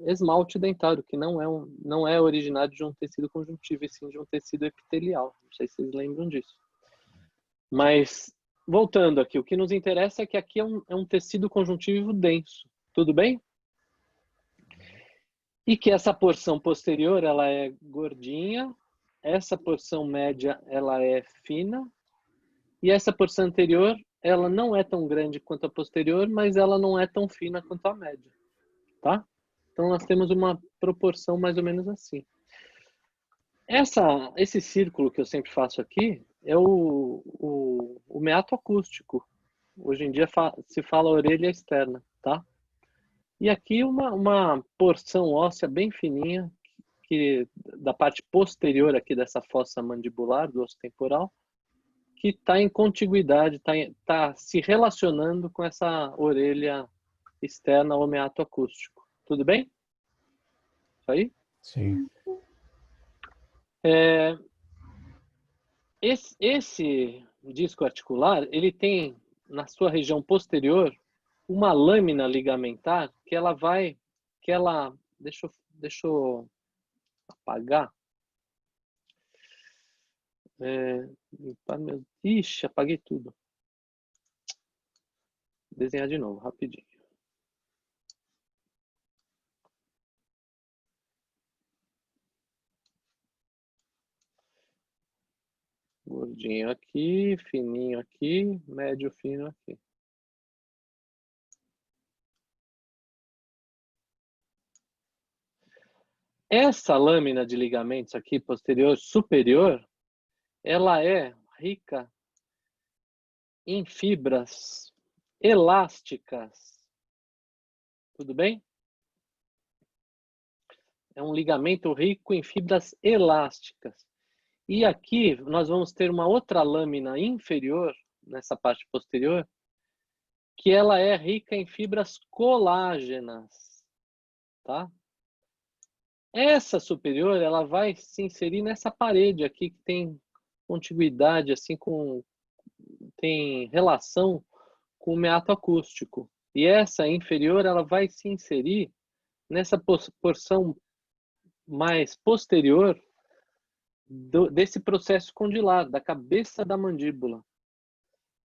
esmalte dentário, que não é originário de um tecido conjuntivo, e sim de um tecido epitelial. Não sei se vocês lembram disso. Mas, voltando aqui, o que nos interessa é que aqui é um tecido conjuntivo denso. Tudo bem? E que essa porção posterior, ela é gordinha, essa porção média, ela é fina, e essa porção anterior, ela não é tão grande quanto a posterior, mas ela não é tão fina quanto a média. Tá? Então, nós temos uma proporção mais ou menos assim. Esse círculo que eu sempre faço aqui é o meato acústico. Hoje em dia se fala orelha externa, tá? E aqui uma porção óssea bem fininha, da parte posterior aqui dessa fossa mandibular, do osso temporal, que está em contiguidade, está se relacionando com essa orelha externa ou meato acústico. Tudo bem? Isso aí? Sim. Esse disco articular, ele tem na sua região posterior uma lâmina ligamentar deixa eu apagar. Ixi, apaguei tudo. Desenhar de novo, rapidinho. Gordinho aqui, fininho aqui, médio fino aqui. Essa lâmina de ligamentos aqui, posterior, superior, ela é rica em fibras elásticas. Tudo bem? É um ligamento rico em fibras elásticas. E aqui nós vamos ter uma outra lâmina inferior, nessa parte posterior, que ela é rica em fibras colágenas, tá? Essa superior, ela vai se inserir nessa parede aqui que tem contiguidade, assim, tem relação com o meato acústico. E essa inferior, ela vai se inserir nessa porção mais posterior desse processo condilar, da cabeça da mandíbula.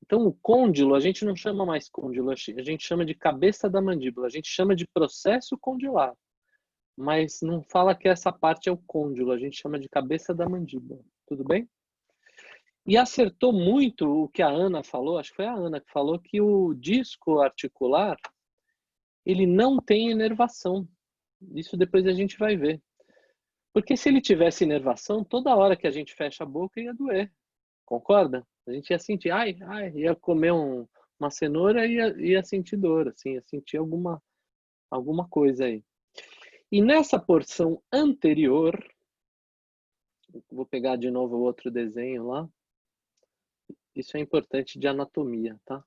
Então, o côndilo, a gente não chama mais côndilo, a gente chama de cabeça da mandíbula, a gente chama de processo condilar, mas não fala que essa parte é o côndilo, a gente chama de cabeça da mandíbula, tudo bem? E acertou muito o que a Ana falou, acho que foi a Ana que falou que o disco articular, ele não tem inervação. Isso depois a gente vai ver. Porque se ele tivesse inervação, toda hora que a gente fecha a boca ia doer. Concorda? A gente ia sentir, ia comer uma cenoura e ia sentir dor, assim, ia sentir alguma coisa aí. E nessa porção anterior, vou pegar de novo o outro desenho lá. Isso é importante de anatomia, tá?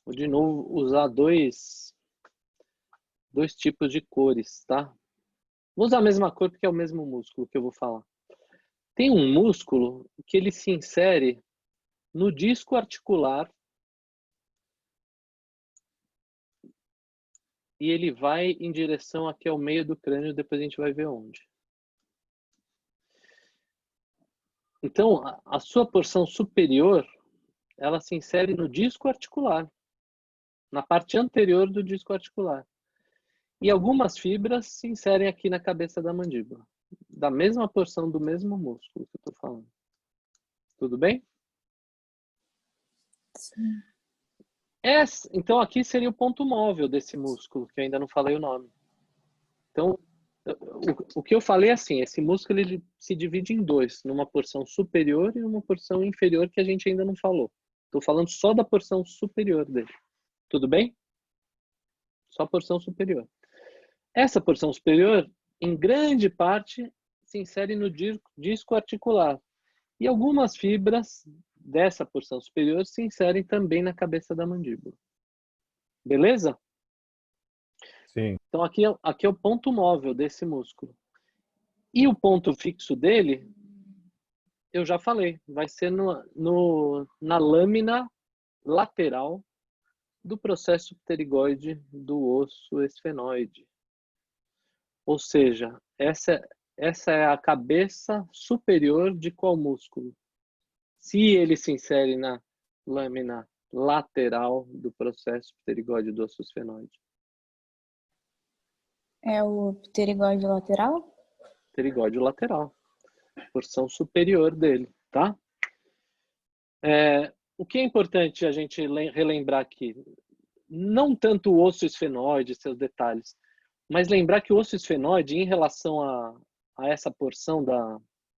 Vou de novo usar dois tipos de cores, tá? Vou usar a mesma cor porque é o mesmo músculo que eu vou falar. Tem um músculo que ele se insere no disco articular e ele vai em direção aqui ao meio do crânio, depois a gente vai ver onde. Então, a sua porção superior, ela se insere no disco articular, na parte anterior do disco articular. E algumas fibras se inserem aqui na cabeça da mandíbula, da mesma porção do mesmo músculo que eu estou falando. Tudo bem? Sim. Então, aqui seria o ponto móvel desse músculo, que eu ainda não falei o nome. Então, o que eu falei é assim, esse músculo ele se divide em dois, numa porção superior e numa porção inferior que a gente ainda não falou. Estou falando só da porção superior dele. Tudo bem? Só a porção superior. Essa porção superior, em grande parte, se insere no disco articular. E algumas fibras dessa porção superior se inserem também na cabeça da mandíbula. Beleza? Sim. Então, aqui é o ponto móvel desse músculo. E o ponto fixo dele, eu já falei, vai ser na lâmina lateral do processo pterigoide do osso esfenoide. Ou seja, essa é a cabeça superior de qual músculo? Se ele se insere na lâmina lateral do processo pterigóide do osso esfenoide. É o pterigóide lateral? Pterigóide lateral. Porção superior dele, tá? O que é importante a gente relembrar aqui? Não tanto o osso esfenoide, seus detalhes, mas lembrar que o osso esfenoide, em relação a essa porção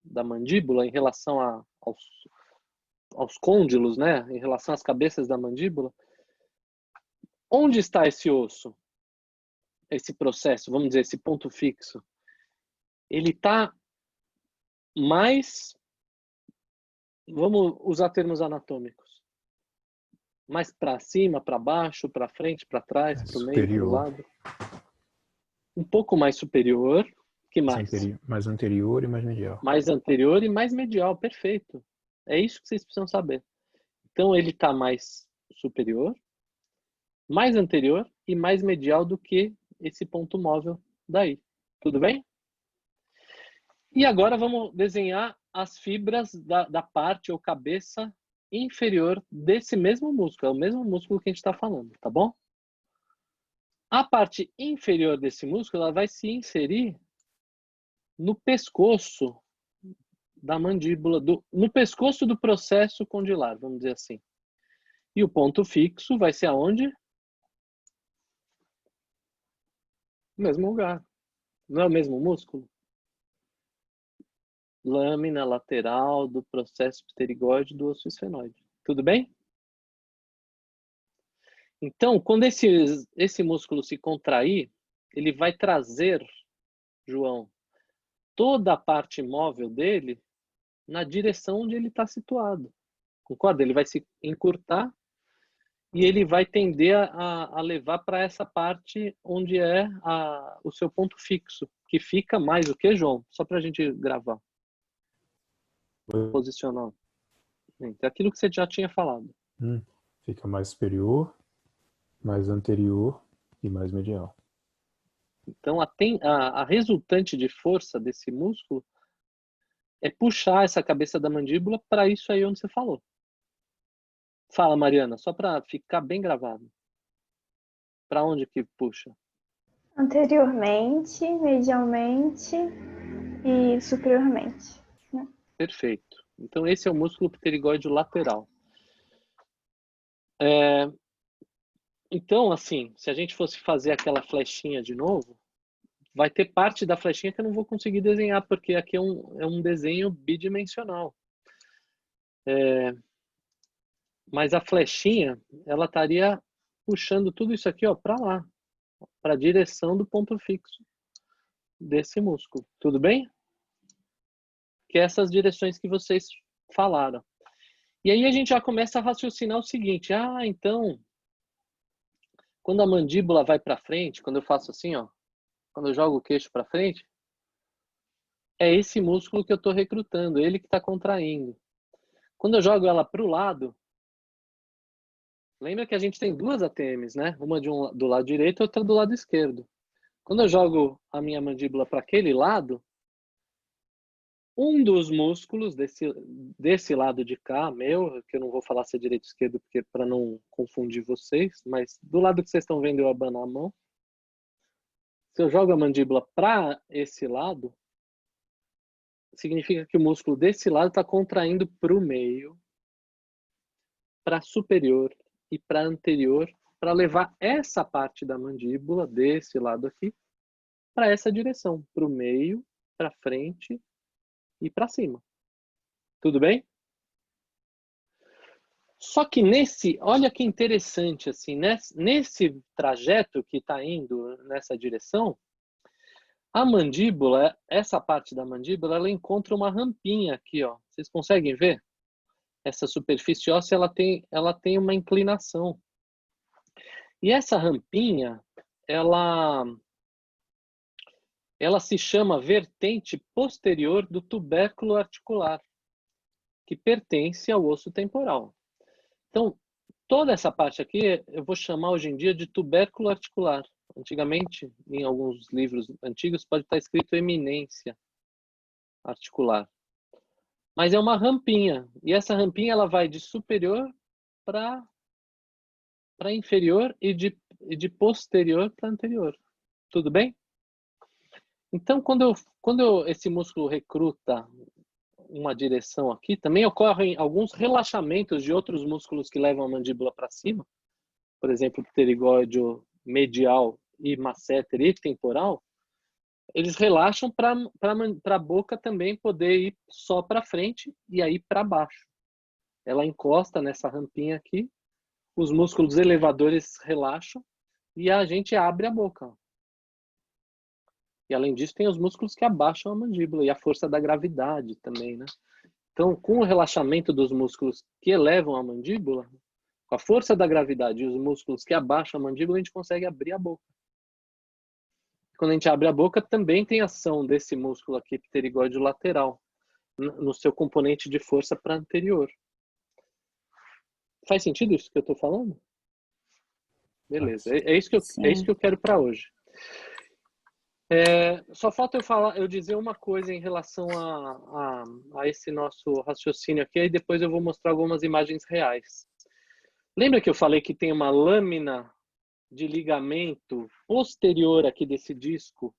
da mandíbula, em relação aos côndilos, né? Em relação às cabeças da mandíbula, onde está esse osso? Esse processo, vamos dizer, esse ponto fixo? Ele está mais, vamos usar termos anatômicos, mais para cima, para baixo, para frente, para trás, para o meio, para o lado. Um pouco mais superior, que mais? Mais anterior e mais medial. Mais anterior e mais medial, perfeito. É isso que vocês precisam saber. Então ele está mais superior, mais anterior e mais medial do que esse ponto móvel daí. Tudo bem? E agora vamos desenhar as fibras da parte ou cabeça inferior desse mesmo músculo. É o mesmo músculo que a gente está falando, tá bom? A parte inferior desse músculo ela vai se inserir no pescoço da mandíbula, no pescoço do processo condilar, vamos dizer assim. E o ponto fixo vai ser aonde? No mesmo lugar. Não é o mesmo músculo? Lâmina lateral do processo pterigóide do osso esfenoide. Tudo bem? Então, quando esse músculo se contrair, ele vai trazer, João, toda a parte móvel dele na direção onde ele está situado. Concorda? Ele vai se encurtar e ele vai tender a levar para essa parte onde é o seu ponto fixo, que fica mais o que, João? Só para a gente gravar. Posicional. É aquilo que você já tinha falado. Fica mais superior, mais anterior e mais medial. Então, a resultante de força desse músculo é puxar essa cabeça da mandíbula para isso aí onde você falou. Fala, Mariana, só para ficar bem gravado. Para onde que puxa? Anteriormente, medialmente e superiormente. Né? Perfeito. Então, esse é o músculo pterigóide lateral. Então, assim, se a gente fosse fazer aquela flechinha de novo, vai ter parte da flechinha que eu não vou conseguir desenhar, porque aqui é um desenho bidimensional. Mas a flechinha, ela estaria puxando tudo isso aqui para lá, para a direção do ponto fixo desse músculo. Tudo bem? Que é essas direções que vocês falaram. E aí a gente já começa a raciocinar o seguinte: então, quando a mandíbula vai para frente, quando eu faço assim, quando eu jogo o queixo para frente, é esse músculo que eu estou recrutando, ele que está contraindo. Quando eu jogo ela para o lado, lembra que a gente tem duas ATMs, né? Uma do lado direito e outra do lado esquerdo. Quando eu jogo a minha mandíbula para aquele lado, um dos músculos desse lado de cá, meu, que eu não vou falar se é direito ou esquerdo, porque para não confundir vocês, mas do lado que vocês estão vendo eu abanar a mão, se eu jogo a mandíbula para esse lado, significa que o músculo desse lado está contraindo para o meio, para superior e para anterior, para levar essa parte da mandíbula, desse lado aqui, para essa direção, para o meio, para frente e para cima. Tudo bem? Só que olha que interessante, assim, nesse trajeto que está indo nessa direção, a mandíbula, essa parte da mandíbula, ela encontra uma rampinha aqui, ó. Vocês conseguem ver? Essa superfície óssea, ela tem uma inclinação. E essa rampinha, ela se chama vertente posterior do tubérculo articular, que pertence ao osso temporal. Então, toda essa parte aqui eu vou chamar hoje em dia de tubérculo articular. Antigamente, em alguns livros antigos, pode estar escrito eminência articular. Mas é uma rampinha. E essa rampinha ela vai de superior para inferior e de posterior para anterior. Tudo bem? Então, quando esse músculo recruta uma direção aqui, também ocorrem alguns relaxamentos de outros músculos que levam a mandíbula para cima. Por exemplo, pterigóide medial e masseter e temporal. Eles relaxam para a boca também poder ir só para frente e aí para baixo. Ela encosta nessa rampinha aqui, os músculos elevadores relaxam e a gente abre a boca. E além disso, tem os músculos que abaixam a mandíbula e a força da gravidade também, né? Então, com o relaxamento dos músculos que elevam a mandíbula, com a força da gravidade e os músculos que abaixam a mandíbula, a gente consegue abrir a boca. Quando a gente abre a boca, também tem ação desse músculo aqui, pterigóide lateral, no seu componente de força para anterior. Faz sentido isso que eu estou falando? Beleza, é isso que eu quero para hoje. Só falta eu dizer uma coisa em relação a esse nosso raciocínio aqui, e depois eu vou mostrar algumas imagens reais. Lembra que eu falei que tem uma lâmina de ligamento posterior aqui desse disco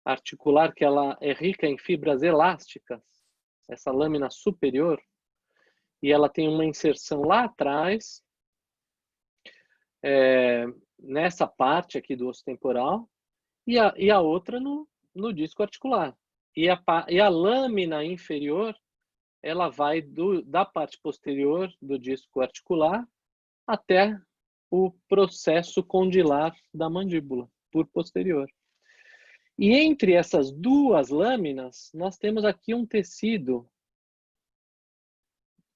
articular, que ela é rica em fibras elásticas, essa lâmina superior, e ela tem uma inserção lá atrás, nessa parte aqui do osso temporal, e a outra no disco articular. E a lâmina inferior, ela vai da parte posterior do disco articular até o processo condilar da mandíbula, por posterior. E entre essas duas lâminas, nós temos aqui um tecido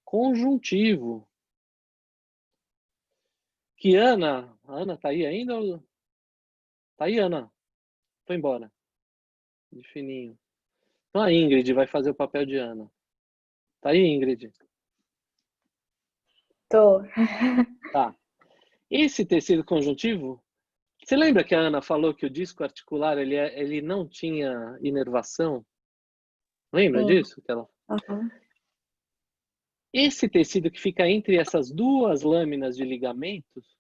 conjuntivo. Que a Ana tá aí ainda? Tá aí, Ana? Foi embora. De fininho. Então a Ingrid vai fazer o papel de Ana. Tá aí, Ingrid? Tô. Tá. Esse tecido conjuntivo, você lembra que a Ana falou que o disco articular ele não tinha inervação? Lembra Sim. disso? Que ela... Uhum. Esse tecido que fica entre essas duas lâminas de ligamentos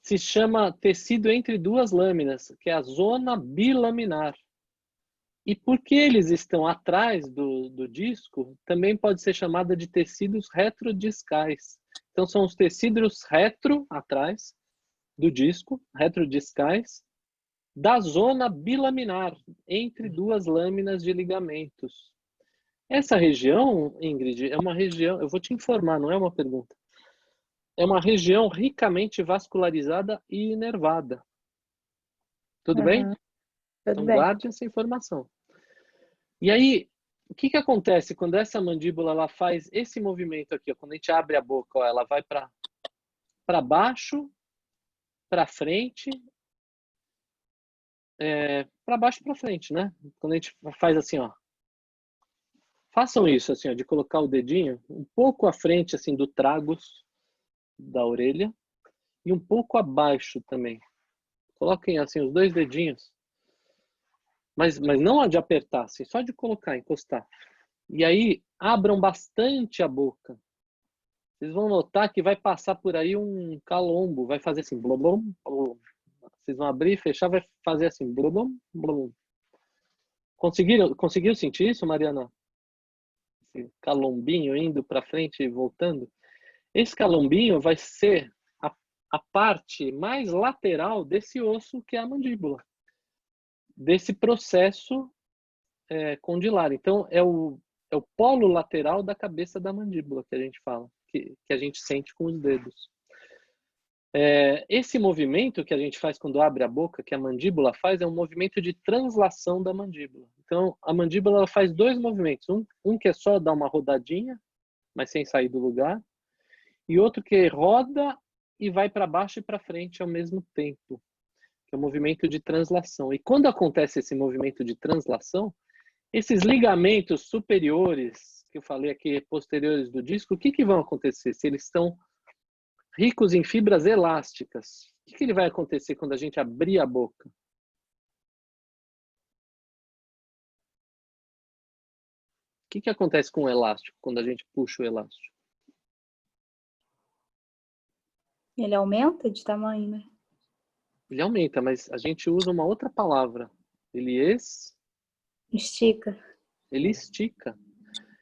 se chama tecido entre duas lâminas, que é a zona bilaminar. E porque eles estão atrás do disco, também pode ser chamada de tecidos retrodiscais. Então, são os tecidos atrás do disco, retrodiscais, da zona bilaminar, entre duas lâminas de ligamentos. Essa região, Ingrid, é uma região, eu vou te informar, não é uma pergunta. É uma região ricamente vascularizada e inervada. Tudo bem? Tudo Então, bem. guarde essa informação. E aí, o que acontece quando essa mandíbula ela faz esse movimento aqui? Ó, quando a gente abre a boca, ó, ela vai para baixo, para frente, para baixo e para frente, né? Quando a gente faz assim, ó. Façam isso, assim, ó, de colocar o dedinho um pouco à frente, assim, do tragus da orelha e um pouco abaixo também. Coloquem, assim, os dois dedinhos. Mas não de apertar, assim, só de colocar, encostar. E aí, abram bastante a boca. Vocês vão notar que vai passar por aí um calombo, vai fazer assim, blom, blom, blom. Vocês vão abrir e fechar, vai fazer assim, blom, blom, blom. Conseguiu sentir isso, Mariana? Esse calombinho indo para frente e voltando. Esse calombinho vai ser a parte mais lateral desse osso que é a mandíbula. Desse processo condilar. Então, é o polo lateral da cabeça da mandíbula que a gente fala, que a gente sente com os dedos. Esse movimento que a gente faz quando abre a boca, que a mandíbula faz, é um movimento de translação da mandíbula. Então, a mandíbula ela faz dois movimentos. Um que é só dar uma rodadinha, mas sem sair do lugar. E outro que roda e vai para baixo e para frente ao mesmo tempo. Que é o movimento de translação. E quando acontece esse movimento de translação, esses ligamentos superiores, que eu falei aqui, posteriores do disco, o que vão acontecer? Se eles estão ricos em fibras elásticas, o que ele vai acontecer quando a gente abrir a boca? O que acontece com o elástico quando a gente puxa o elástico? Ele aumenta de tamanho, né? Ele aumenta, mas a gente usa uma outra palavra. Ele Estica. estica.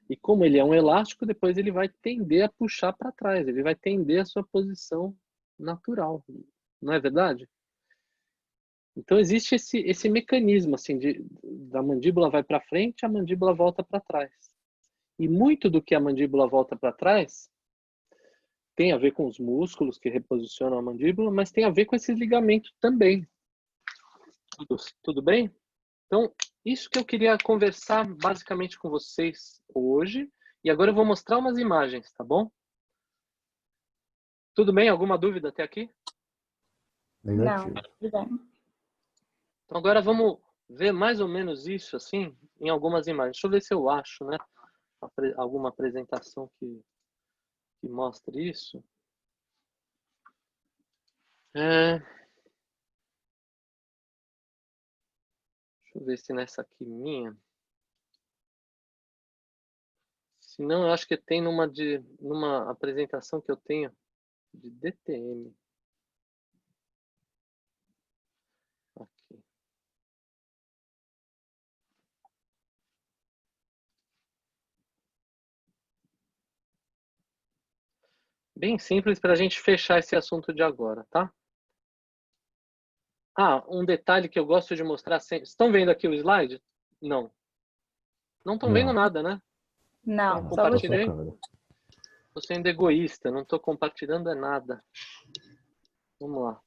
E como ele é um elástico, depois ele vai tender a puxar para trás. Ele vai tender a sua posição natural. Não é verdade? Então existe esse mecanismo assim da mandíbula vai para frente, a mandíbula volta para trás. E muito do que a mandíbula volta para trás tem a ver com os músculos que reposicionam a mandíbula, mas tem a ver com esses ligamentos também. Tudo bem? Então, isso que eu queria conversar basicamente com vocês hoje. E agora eu vou mostrar umas imagens, tá bom? Tudo bem? Alguma dúvida até aqui? Negativo. Não, tudo bem. Então agora vamos ver mais ou menos isso assim em algumas imagens. Deixa eu ver se eu acho, né? Alguma apresentação que mostre isso. Deixa eu ver se nessa aqui minha. Se não, eu acho que tem numa apresentação que eu tenho de DTM. Aqui. Bem simples para a gente fechar esse assunto de agora, tá? Ah, um detalhe que eu gosto de mostrar sempre. Estão vendo aqui o slide? Não. Não estão vendo nada, né? Não, Não só você. compartilhei. Câmera. Estou sendo egoísta, não estou compartilhando nada. Vamos lá.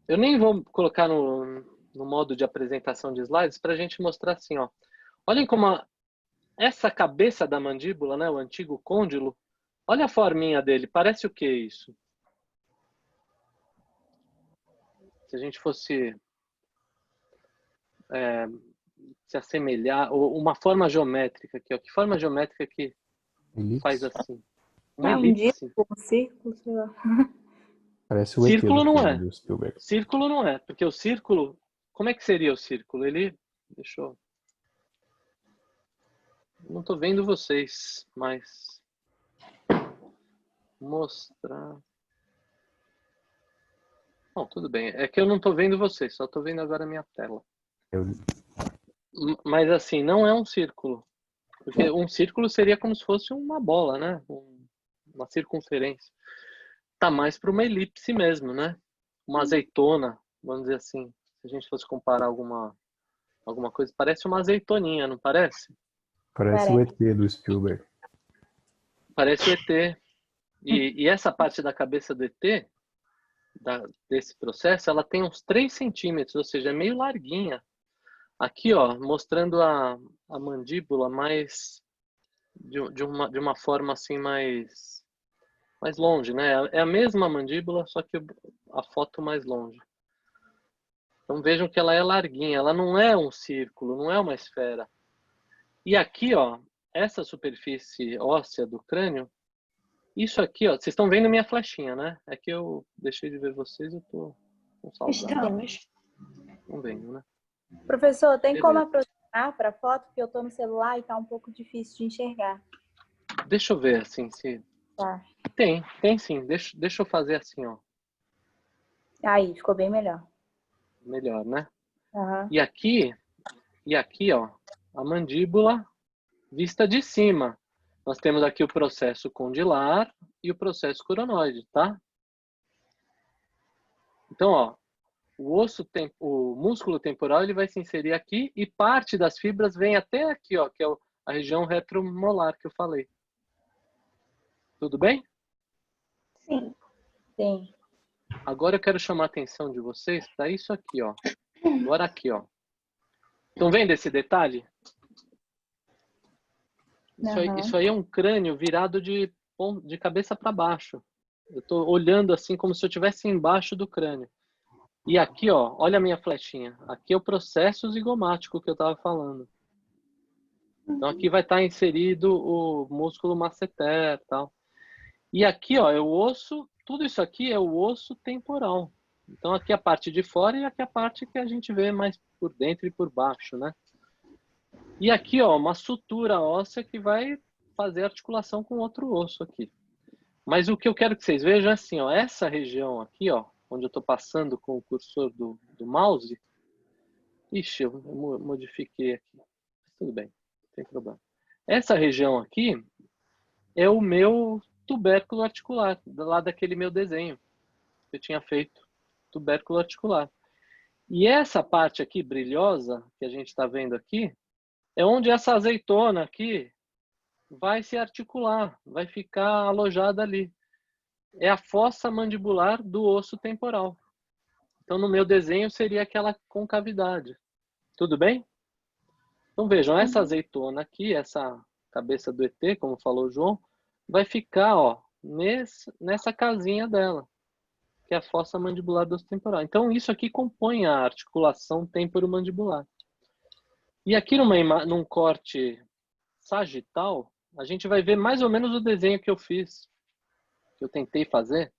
Eu nem vou colocar no modo de apresentação de slides para a gente mostrar assim, ó. Olhem como essa cabeça da mandíbula, né, o antigo côndilo, olha a forminha dele. Parece o que isso? Se a gente fosse se assemelhar, ou uma forma geométrica aqui, ó. Que forma geométrica que faz Elipse. assim? Uma Um elipse. disco, um círculo, sei lá. Parece o ET Círculo do não filme é. do Spielberg. Círculo não é, porque o círculo como é que seria o círculo? Deixa eu... Não estou vendo vocês, mas... Mostrar... Bom, tudo bem. É que eu não estou vendo vocês, só estou vendo agora a minha tela. Mas assim, não é um círculo. Porque um círculo seria como se fosse uma bola, né? Uma circunferência. Tá mais para uma elipse mesmo, né? Uma azeitona, vamos dizer assim. Se a gente fosse comparar alguma coisa, parece uma azeitoninha, não parece? Parece o ET do Spielberg. Parece o ET. E essa parte da cabeça do ET, desse processo, ela tem uns 3 centímetros, ou seja, é meio larguinha. Aqui, ó, mostrando a mandíbula mais de uma forma assim mais longe, né? É a mesma mandíbula, só que a foto mais longe. Então vejam que ela é larguinha, ela não é um círculo, não é uma esfera. E aqui, ó, essa superfície óssea do crânio, isso aqui, ó, vocês estão vendo minha flechinha, né? É que eu deixei de ver vocês, eu tô com saudade. Estamos. Não vendo, né? Professor, tem como aproximar para a foto? Porque eu estou no celular e está um pouco difícil de enxergar. Deixa eu ver, assim, se... Tá. Tem sim. Deixa eu fazer assim, ó. Aí, ficou bem melhor. Melhor, né? Uhum. E aqui, ó, a mandíbula vista de cima. Nós temos aqui o processo condilar e o processo coronoide, tá? Então, ó, o músculo temporal ele vai se inserir aqui e parte das fibras vem até aqui, ó, que é a região retromolar que eu falei. Tudo bem? Sim. Sim. Agora eu quero chamar a atenção de vocês para isso aqui, ó. Agora aqui, ó. Estão vendo esse detalhe? Isso aí é um crânio virado de cabeça para baixo. Eu estou olhando assim como se eu estivesse embaixo do crânio. E aqui, ó, olha a minha flechinha. Aqui é o processo zigomático que eu estava falando. Então aqui vai estar inserido o músculo masseter e tal. E aqui, ó, é o osso, tudo isso aqui é o osso temporal. Então aqui a parte de fora e aqui a parte que a gente vê mais por dentro e por baixo, né? E aqui, ó, uma sutura óssea que vai fazer articulação com outro osso aqui. Mas o que eu quero que vocês vejam é assim, ó, essa região aqui, ó, onde eu estou passando com o cursor do mouse. Ixi, eu modifiquei aqui. Tudo bem, não tem problema. Essa região aqui é o meu tubérculo articular, lá daquele meu desenho que eu tinha feito, tubérculo articular. E essa parte aqui brilhosa, que a gente está vendo aqui, é onde essa azeitona aqui vai se articular, vai ficar alojada ali. É a fossa mandibular do osso temporal. Então, no meu desenho, seria aquela concavidade. Tudo bem? Então, vejam, essa azeitona aqui, essa cabeça do ET, como falou o João, vai ficar, ó, nessa casinha dela, que é a fossa mandibular do osso temporal. Então, isso aqui compõe a articulação temporomandibular. E aqui num corte sagital, a gente vai ver mais ou menos o desenho que eu fiz, que eu tentei fazer,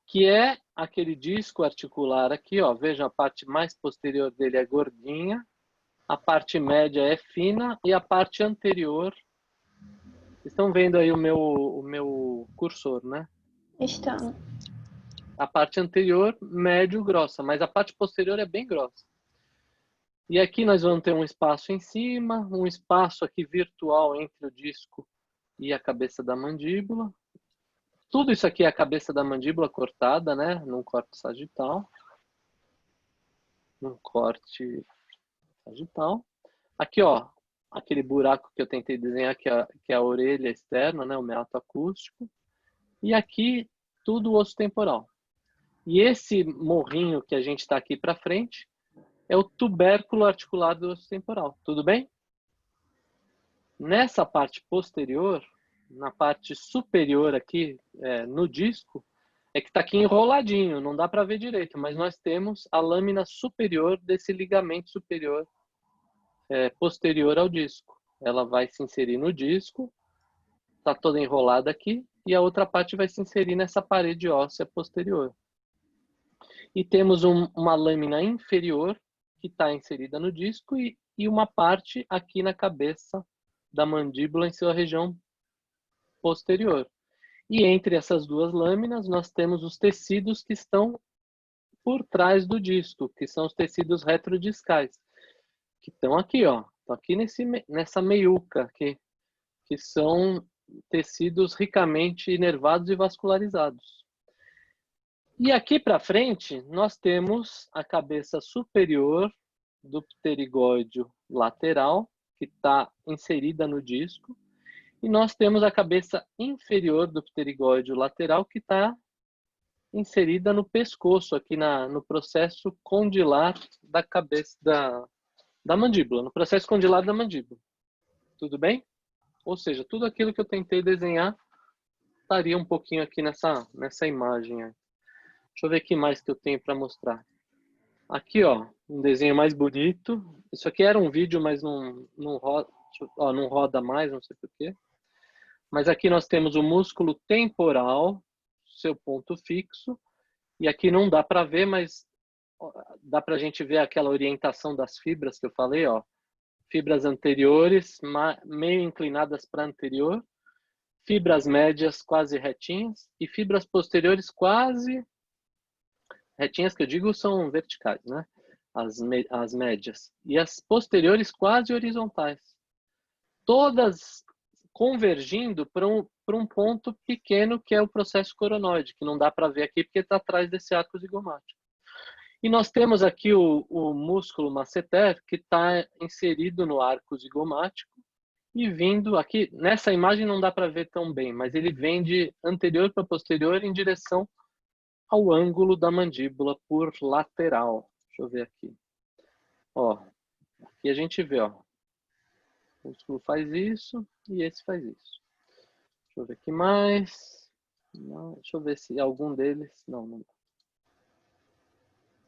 que é aquele disco articular aqui, ó. Veja, a parte mais posterior dele é gordinha, a parte média é fina e a parte anterior... Estão vendo aí o meu cursor, né? Estamos. A parte anterior, médio, grossa, mas a parte posterior é bem grossa. E aqui nós vamos ter um espaço em cima, um espaço aqui virtual entre o disco e a cabeça da mandíbula. Tudo isso aqui é a cabeça da mandíbula cortada, né? Num corte sagital. Num corte sagital. Aqui, ó, aquele buraco que eu tentei desenhar, que é a orelha externa, né? O meato acústico. E aqui, tudo osso temporal. E esse morrinho que a gente está aqui para frente é o tubérculo articular do osso temporal. Tudo bem? Nessa parte posterior, na parte superior aqui, no disco, é que está aqui enroladinho, não dá para ver direito, mas nós temos a lâmina superior desse ligamento superior posterior ao disco. Ela vai se inserir no disco, está toda enrolada aqui, e a outra parte vai se inserir nessa parede óssea posterior. E temos uma lâmina inferior que está inserida no disco e uma parte aqui na cabeça da mandíbula em sua região posterior. E entre essas duas lâminas nós temos os tecidos que estão por trás do disco, que são os tecidos retrodiscais, que estão aqui, ó, estão aqui nessa meiuca, que são tecidos ricamente inervados e vascularizados. E aqui para frente, nós temos a cabeça superior do pterigóide lateral, que está inserida no disco, e nós temos a cabeça inferior do pterigóide lateral, que está inserida no pescoço, aqui no processo condilar da cabeça da mandíbula, no processo condilar da mandíbula. Tudo bem? Ou seja, tudo aquilo que eu tentei desenhar estaria um pouquinho aqui nessa imagem. Deixa eu ver o que mais que eu tenho para mostrar. Aqui, ó, um desenho mais bonito. Isso aqui era um vídeo, mas não roda mais, não sei porquê. Mas aqui nós temos o músculo temporal, seu ponto fixo. E aqui não dá para ver, mas dá para a gente ver aquela orientação das fibras que eu falei, ó. Fibras anteriores, meio inclinadas para anterior. Fibras médias quase retinhas. E fibras posteriores quase retinhas, que eu digo, são verticais, né? As médias. E as posteriores quase horizontais. Todas convergindo para um ponto pequeno, que é o processo coronoide, que não dá para ver aqui porque está atrás desse arco zigomático. E nós temos aqui o músculo masseter, que está inserido no arco zigomático e vindo aqui, nessa imagem não dá para ver tão bem, mas ele vem de anterior para posterior em direção ao ângulo da mandíbula por lateral. Deixa eu ver aqui. Ó, aqui a gente vê, ó. O músculo faz isso e esse faz isso. Deixa eu ver aqui mais. Não, deixa eu ver se algum deles... Não dá.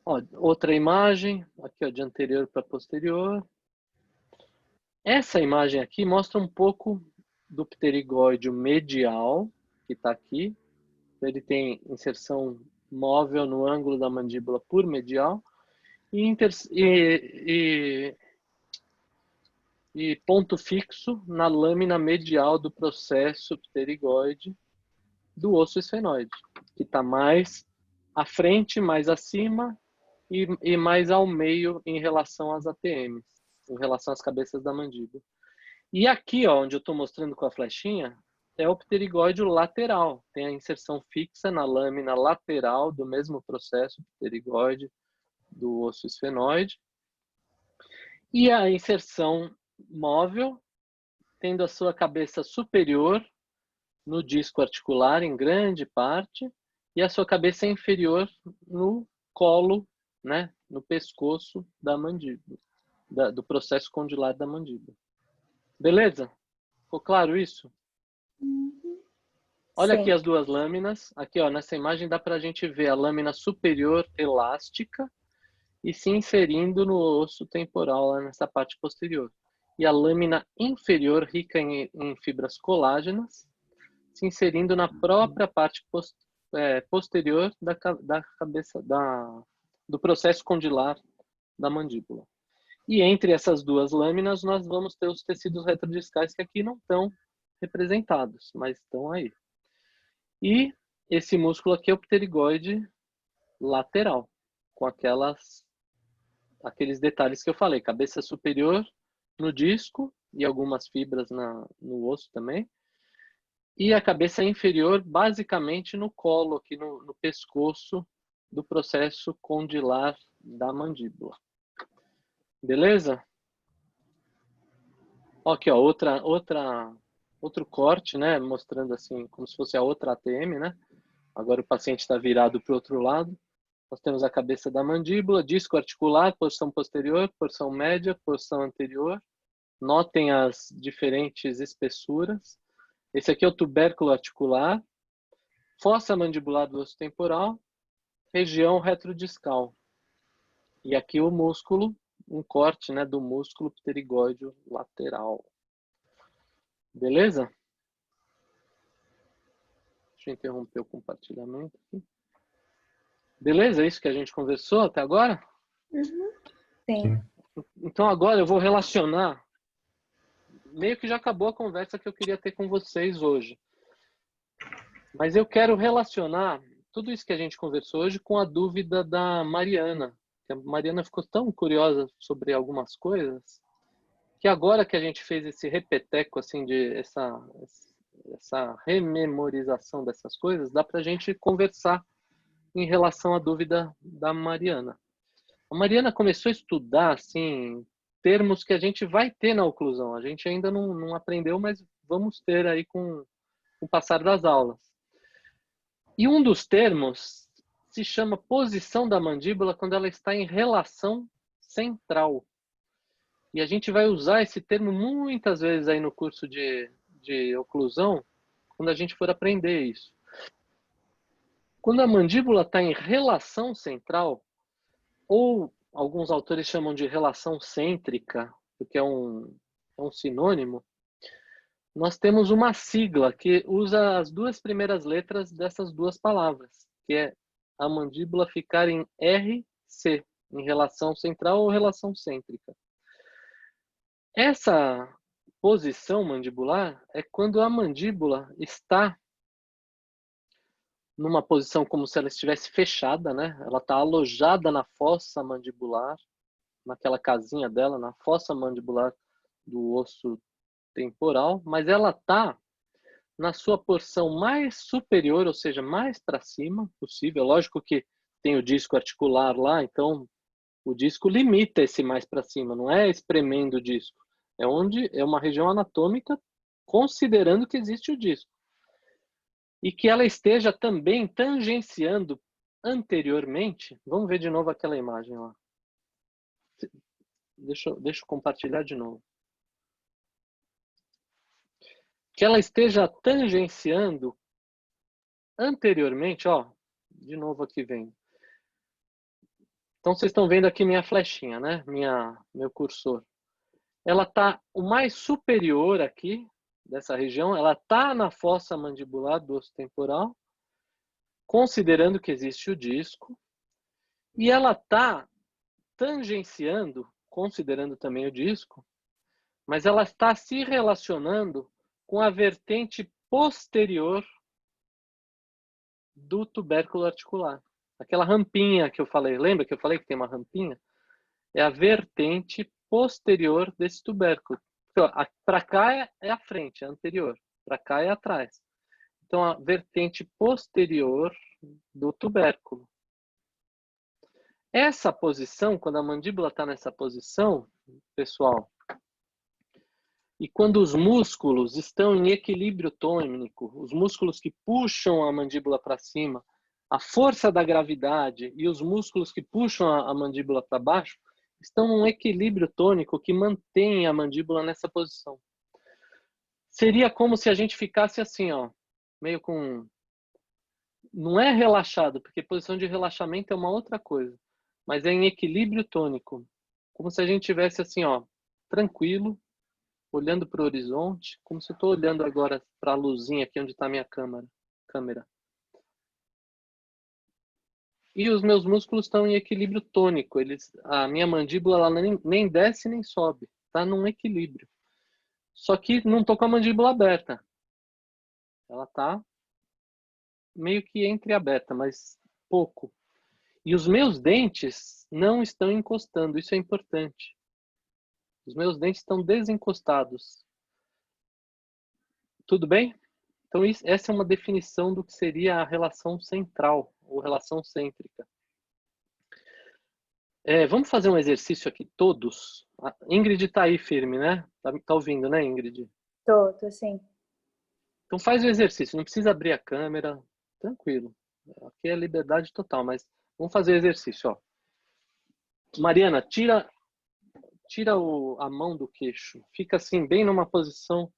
Ó, outra imagem, aqui ó, de anterior para posterior. Essa imagem aqui mostra um pouco do pterigóide medial, que está aqui. Ele tem inserção móvel no ângulo da mandíbula por medial e ponto fixo na lâmina medial do processo pterigóide do osso esfenoide, que está mais à frente, mais acima e mais ao meio em relação às ATMs, em relação às cabeças da mandíbula. E aqui, ó, onde eu estou mostrando com a flechinha, é o pterigóide lateral. Tem a inserção fixa na lâmina lateral do mesmo processo pterigóide do osso esfenoide. E a inserção móvel, tendo a sua cabeça superior no disco articular, em grande parte, e a sua cabeça inferior no colo, né, no pescoço da mandíbula, do processo condilar da mandíbula. Beleza? Ficou claro isso? Olha aqui as duas lâminas. Aqui, ó, nessa imagem dá para a gente ver a lâmina superior elástica e se inserindo no osso temporal, lá nessa parte posterior. E a lâmina inferior, rica em fibras colágenas, se inserindo na própria parte posterior da cabeça, do processo condilar da mandíbula. E entre essas duas lâminas, nós vamos ter os tecidos retrodiscais que aqui não estão representados, mas estão aí. E esse músculo aqui é o pterigóide lateral, com aqueles detalhes que eu falei, cabeça superior no disco e algumas fibras no osso também. E a cabeça inferior, basicamente, no colo, aqui no pescoço do processo condilar da mandíbula. Beleza? Aqui, ó, outro corte, né? Mostrando assim, como se fosse a outra ATM, né? Agora o paciente está virado para o outro lado. Nós temos a cabeça da mandíbula, disco articular, porção posterior, porção média, porção anterior. Notem as diferentes espessuras. Esse aqui é o tubérculo articular, fossa mandibular do osso temporal, região retrodiscal. E aqui o músculo, um corte, né, do músculo pterigóide lateral. Beleza? Deixa eu interromper o compartilhamento aqui. Beleza? É isso que a gente conversou até agora? Sim. Então agora eu vou relacionar, meio que já acabou a conversa que eu queria ter com vocês hoje. Mas eu quero relacionar tudo isso que a gente conversou hoje com a dúvida da Mariana. Que a Mariana ficou tão curiosa sobre algumas coisas, que agora que a gente fez esse repeteco, assim, de essa rememorização dessas coisas, dá pra gente conversar em relação à dúvida da Mariana. A Mariana começou a estudar, assim, termos que a gente vai ter na oclusão. A gente ainda não aprendeu, mas vamos ter aí com o passar das aulas. E um dos termos se chama posição da mandíbula quando ela está em relação central. E a gente vai usar esse termo muitas vezes aí no curso de oclusão, quando a gente for aprender isso. Quando a mandíbula está em relação central, ou alguns autores chamam de relação cêntrica, porque é um sinônimo, nós temos uma sigla que usa as duas primeiras letras dessas duas palavras, que é a mandíbula ficar em RC, em relação central ou relação cêntrica. Essa posição mandibular é quando a mandíbula está numa posição como se ela estivesse fechada, né? Ela está alojada na fossa mandibular, naquela casinha dela, na fossa mandibular do osso temporal, mas ela está na sua porção mais superior, ou seja, mais para cima possível. Lógico que tem o disco articular lá, então o disco limita esse mais para cima, não é espremendo o disco. É onde é uma região anatômica, considerando que existe o disco. E que ela esteja também tangenciando anteriormente. Vamos ver de novo aquela imagem lá. Deixa eu compartilhar de novo. Que ela esteja tangenciando anteriormente, ó, de novo aqui vem. Então vocês estão vendo aqui minha flechinha, né? Meu cursor. Ela está o mais superior aqui dessa região, ela está na fossa mandibular do osso temporal, considerando que existe o disco, e ela está tangenciando, considerando também o disco, mas ela está se relacionando com a vertente posterior do tubérculo articular. Aquela rampinha que eu falei, lembra que eu falei que tem uma rampinha? É a vertente posterior desse tubérculo. Para cá é a frente, é a anterior. Para cá é atrás. Então, a vertente posterior do tubérculo. Essa posição, quando a mandíbula está nessa posição, pessoal, e quando os músculos estão em equilíbrio tônico, os músculos que puxam a mandíbula para cima, a força da gravidade e os músculos que puxam a mandíbula para baixo, estão num equilíbrio tônico que mantém a mandíbula nessa posição. Seria como se a gente ficasse assim, ó, meio com... Não é relaxado, porque posição de relaxamento é uma outra coisa, mas é em equilíbrio tônico. Como se a gente tivesse assim, ó, tranquilo, olhando para o horizonte, como se eu estou olhando agora para a luzinha aqui onde está a minha câmera. E os meus músculos estão em equilíbrio tônico. A minha mandíbula ela nem desce nem sobe. Está num equilíbrio. Só que não estou com a mandíbula aberta. Ela está meio que entreaberta, mas pouco. E os meus dentes não estão encostando. Isso é importante. Os meus dentes estão desencostados. Tudo bem? Então, essa é uma definição do que seria a relação central, ou relação cêntrica. Vamos fazer um exercício aqui, todos. A Ingrid está aí firme, né? Tá ouvindo, né, Ingrid? Tô sim. Então faz o exercício, não precisa abrir a câmera, tranquilo. Aqui é liberdade total, mas vamos fazer o exercício, ó. Mariana, tira a mão do queixo. Fica assim, bem numa posição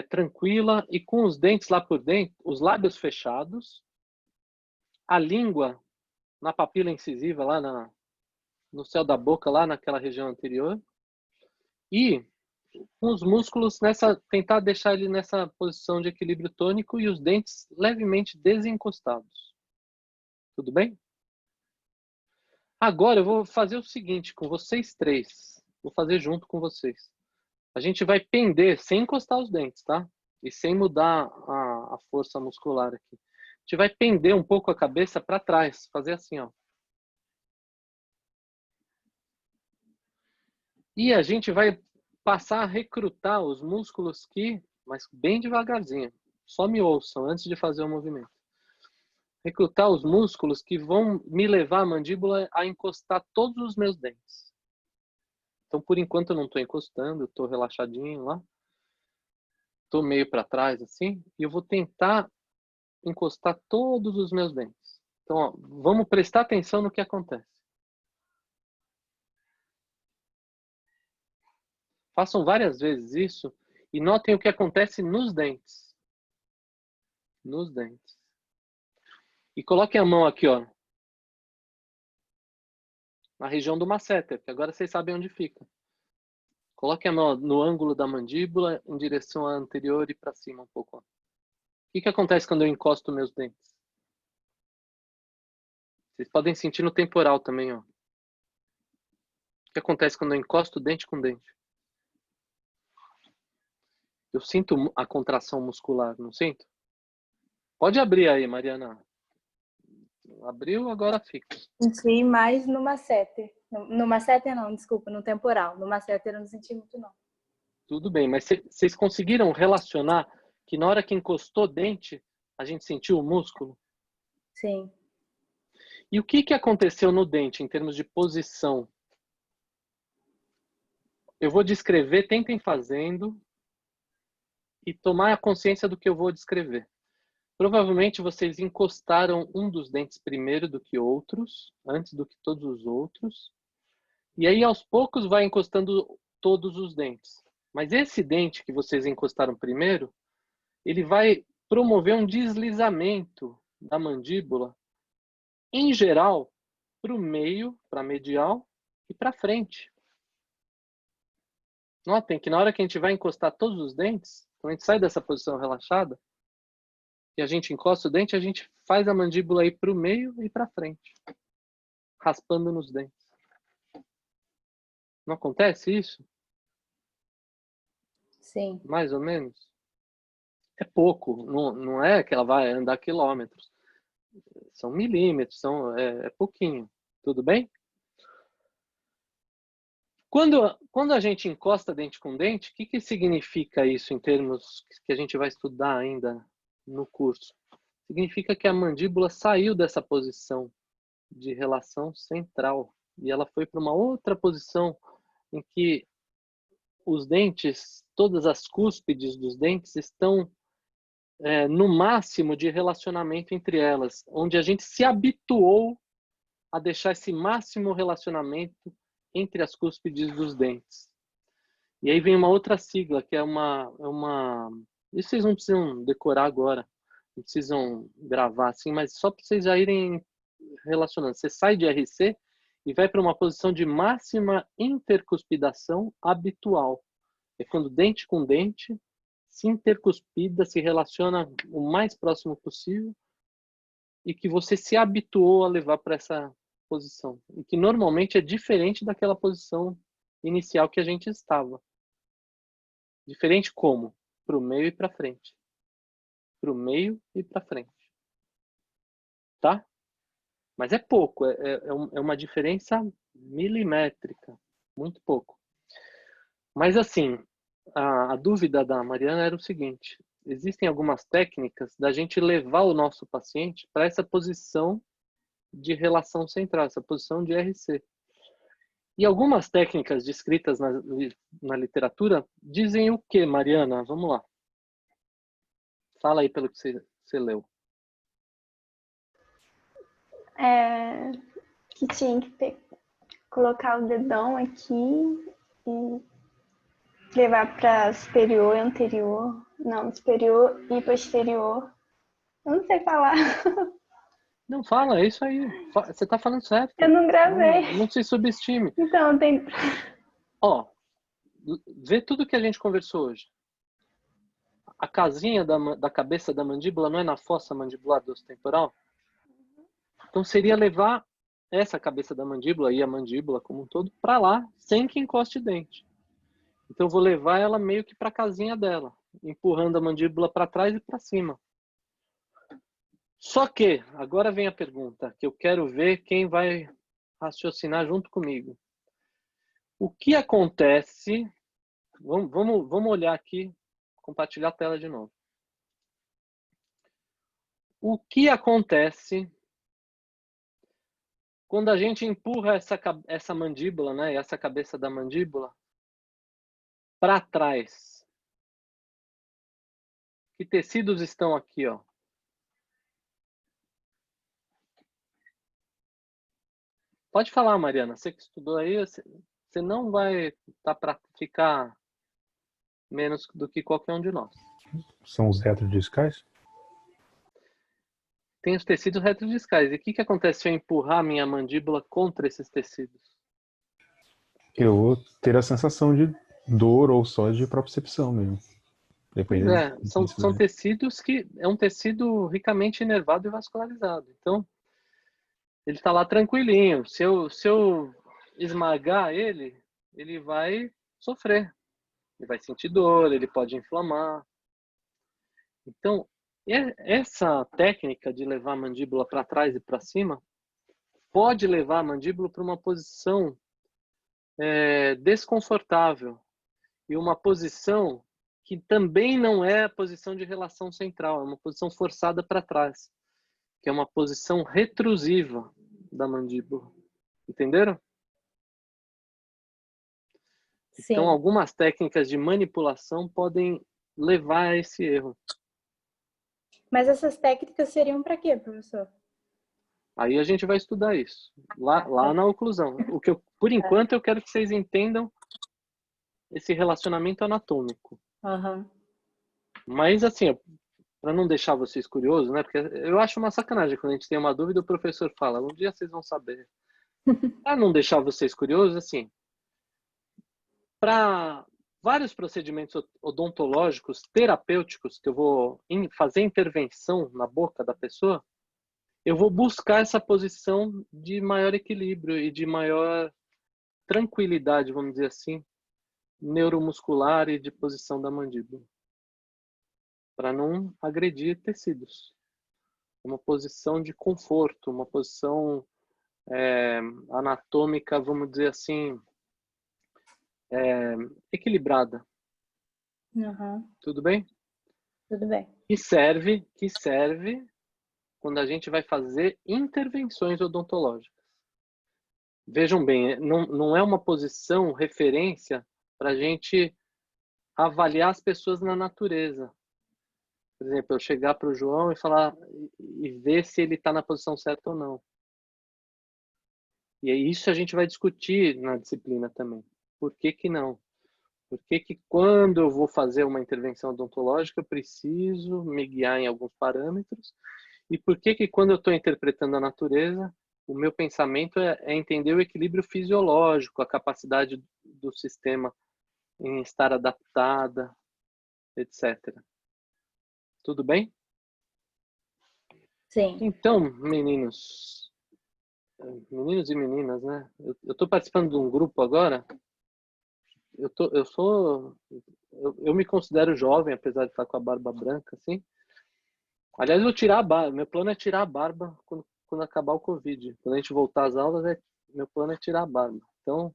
tranquila e com os dentes lá por dentro, os lábios fechados, a língua na papila incisiva, lá no céu da boca, lá naquela região anterior. E com os músculos, tentar deixar ele nessa posição de equilíbrio tônico e os dentes levemente desencostados. Tudo bem? Agora eu vou fazer o seguinte com vocês três. Vou fazer junto com vocês. A gente vai pender sem encostar os dentes, tá? E sem mudar a força muscular aqui. A gente vai pender um pouco a cabeça para trás. Fazer assim, ó. E a gente vai passar a recrutar os músculos que, mas bem devagarzinho. Só me ouçam antes de fazer o movimento. Recrutar os músculos que vão me levar a mandíbula a encostar todos os meus dentes. Então, por enquanto, eu não estou encostando, eu estou relaxadinho lá. Estou meio para trás, assim. E eu vou tentar encostar todos os meus dentes. Então, ó, vamos prestar atenção no que acontece. Façam várias vezes isso e notem o que acontece nos dentes. Nos dentes. E coloquem a mão aqui, ó. Na região do masseter, que agora vocês sabem onde fica. Coloquem a mão no ângulo da mandíbula, em direção à anterior e para cima um pouco. Ó. O que acontece quando eu encosto meus dentes? Vocês podem sentir no temporal também, ó. O que acontece quando eu encosto dente com dente? Eu sinto a contração muscular, não sinto? Pode abrir aí, Mariana. Abriu, agora fica. Senti mais no masseter. No masseter não, desculpa, no temporal. No masseter eu não senti muito, não. Tudo bem, mas vocês conseguiram relacionar que na hora que encostou o dente, a gente sentiu o músculo? Sim. E o que aconteceu no dente, em termos de posição? Eu vou descrever, tentem fazendo e tomar a consciência do que eu vou descrever. Provavelmente vocês encostaram um dos dentes primeiro do que outros, antes do que todos os outros. E aí, aos poucos, vai encostando todos os dentes. Mas esse dente que vocês encostaram primeiro, ele vai promover um deslizamento da mandíbula, em geral, para o meio, para a medial e para frente. Notem que na hora que a gente vai encostar todos os dentes, quando a gente sai dessa posição relaxada, e a gente encosta o dente, a gente faz a mandíbula ir para o meio e para frente, raspando nos dentes. Não acontece isso? Sim. Mais ou menos? É pouco, não é que ela vai andar quilômetros. São milímetros, é pouquinho. Tudo bem? Quando a gente encosta dente com dente, o que significa isso em termos que a gente vai estudar ainda no curso? Significa que a mandíbula saiu dessa posição de relação central e ela foi para uma outra posição em que os dentes, todas as cúspides dos dentes estão no máximo de relacionamento entre elas, onde a gente se habituou a deixar esse máximo relacionamento entre as cúspides dos dentes. E aí vem uma outra sigla, que é uma... Isso vocês não precisam decorar agora, não precisam gravar assim, mas só para vocês já irem relacionando. Você sai de RC e vai para uma posição de máxima intercuspidação habitual. É quando dente com dente se intercuspida, se relaciona o mais próximo possível e que você se habituou a levar para essa posição. E que normalmente é diferente daquela posição inicial que a gente estava. Diferente como? Para o meio e para frente. Para o meio e para frente. Tá? Mas é pouco. É uma diferença milimétrica. Muito pouco. Mas assim, a dúvida da Mariana era o seguinte. Existem algumas técnicas da gente levar o nosso paciente para essa posição de relação central, essa posição de RC. E algumas técnicas descritas na literatura dizem o que, Mariana? Vamos lá. Fala aí pelo que você leu. Que tinha que colocar o dedão aqui e levar para superior e anterior. Não, superior e posterior. Eu não sei falar. Não, fala, é isso aí. Você tá falando certo. Eu não gravei. Não se subestime. Então, tem... Ó, vê tudo que a gente conversou hoje. A casinha da cabeça da mandíbula não é na fossa mandibular do osso temporal? Então seria levar essa cabeça da mandíbula e a mandíbula como um todo para lá, sem que encoste dente. Então eu vou levar ela meio que para a casinha dela, empurrando a mandíbula para trás e para cima. Só que, agora vem a pergunta, que eu quero ver quem vai raciocinar junto comigo. O que acontece... Vamos olhar aqui, compartilhar a tela de novo. O que acontece quando a gente empurra essa mandíbula, né, essa cabeça da mandíbula para trás? Que tecidos estão aqui, ó? Pode falar, Mariana. Você que estudou aí, você não vai estar para ficar menos do que qualquer um de nós. São os retrodiscais? Tem os tecidos retrodiscais. E o que acontece se eu empurrar a minha mandíbula contra esses tecidos? Eu vou ter a sensação de dor ou só de propriocepção mesmo. Dependendo São tecidos que... É um tecido ricamente inervado e vascularizado. Então, ele está lá tranquilinho. Se eu esmagar ele, ele vai sofrer. Ele vai sentir dor, ele pode inflamar. Então, essa técnica de levar a mandíbula para trás e para cima pode levar a mandíbula para uma posição desconfortável e uma posição que também não é a posição de relação central, é uma posição forçada para trás, que é uma posição retrusiva da mandíbula. Entenderam? Sim. Então, algumas técnicas de manipulação podem levar a esse erro. Mas essas técnicas seriam para quê, professor? Aí a gente vai estudar isso, lá na oclusão. Por enquanto, eu quero que vocês entendam esse relacionamento anatômico. Uhum. Mas, assim, para não deixar vocês curiosos, né? Porque eu acho uma sacanagem quando a gente tem uma dúvida, o professor fala, um dia vocês vão saber. Para não deixar vocês curiosos, assim, para vários procedimentos odontológicos, terapêuticos, que eu vou fazer intervenção na boca da pessoa, eu vou buscar essa posição de maior equilíbrio e de maior tranquilidade, vamos dizer assim, neuromuscular e de posição da mandíbula, para não agredir tecidos. Uma posição de conforto, uma posição anatômica, vamos dizer assim, equilibrada. Uhum. Tudo bem? Tudo bem. Que serve quando a gente vai fazer intervenções odontológicas. Vejam bem, não é uma posição referência para a gente avaliar as pessoas na natureza. Por exemplo, eu chegar para o João e falar e ver se ele está na posição certa ou não. E é isso a gente vai discutir na disciplina também. Por que que não? Por que que quando eu vou fazer uma intervenção odontológica eu preciso me guiar em alguns parâmetros? E por que que quando eu estou interpretando a natureza, o meu pensamento é entender o equilíbrio fisiológico, a capacidade do sistema em estar adaptada, etc. Tudo bem? Sim. Então, meninos e meninas, né? Eu estou participando de um grupo agora. Eu me considero jovem, apesar de estar com a barba branca, assim. Aliás, eu vou tirar a barba. Meu plano é tirar a barba quando acabar o Covid. Quando a gente voltar às aulas, meu plano é tirar a barba. Então,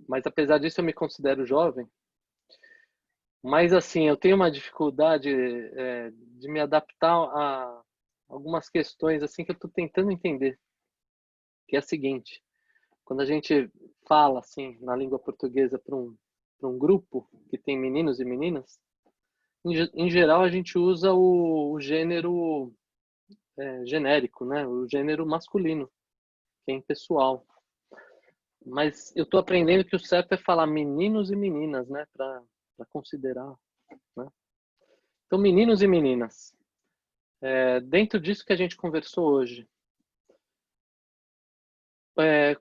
mas apesar disso, eu me considero jovem. Mas, assim, eu tenho uma dificuldade de me adaptar a algumas questões assim que eu estou tentando entender. Que é a seguinte: quando a gente fala assim na língua portuguesa para um grupo que tem meninos e meninas, em geral a gente usa o gênero genérico, né? O gênero masculino, que é impessoal. Mas eu estou aprendendo que o certo é falar meninos e meninas, né? Para considerar, né? Então, meninos e meninas, dentro disso que a gente conversou hoje,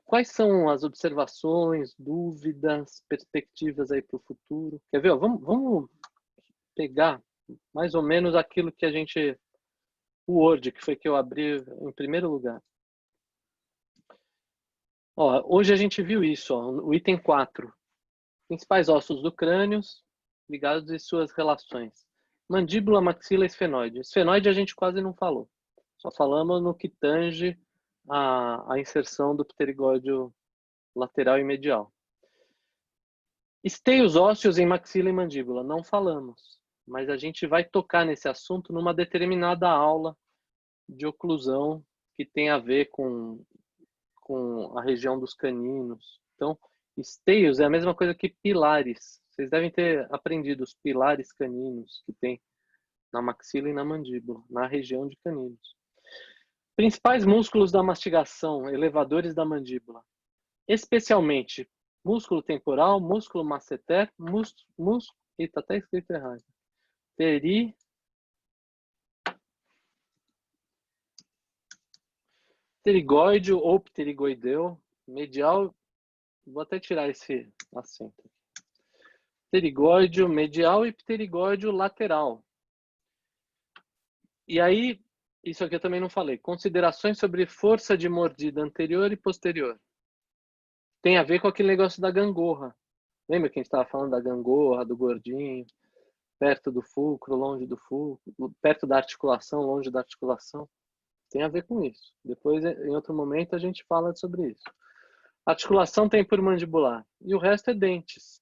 quais são as observações, dúvidas, perspectivas aí para o futuro? Quer ver? Ó, vamos pegar mais ou menos aquilo que a gente o Word, que foi que eu abri em primeiro lugar. Ó, hoje a gente viu isso, ó, o item 4. Principais ossos do crânio ligados e suas relações. Mandíbula, maxila e esfenoide. Esfenoide a gente quase não falou. Só falamos no que tange a inserção do pterigóide lateral e medial. Esteios ósseos em maxila e mandíbula. Não falamos. Mas a gente vai tocar nesse assunto numa determinada aula de oclusão que tem a ver com a região dos caninos. Então, esteios é a mesma coisa que pilares. Vocês devem ter aprendido os pilares caninos que tem na maxila e na mandíbula, na região de caninos. Principais músculos da mastigação, elevadores da mandíbula. Especialmente músculo temporal, músculo masseter, Eita, tá escrito errado. Pterigóide ou pterigoideu, medial. Vou até tirar esse acento. Pterigóide medial e pterigóide lateral. E aí, isso aqui eu também não falei. Considerações sobre força de mordida anterior e posterior. Tem a ver com aquele negócio da gangorra. Lembra que a gente estava falando da gangorra, do gordinho, perto do fulcro, longe do fulcro, perto da articulação, longe da articulação? Tem a ver com isso. Depois, em outro momento, a gente fala sobre isso. Articulação temporomandibular. E o resto é dentes.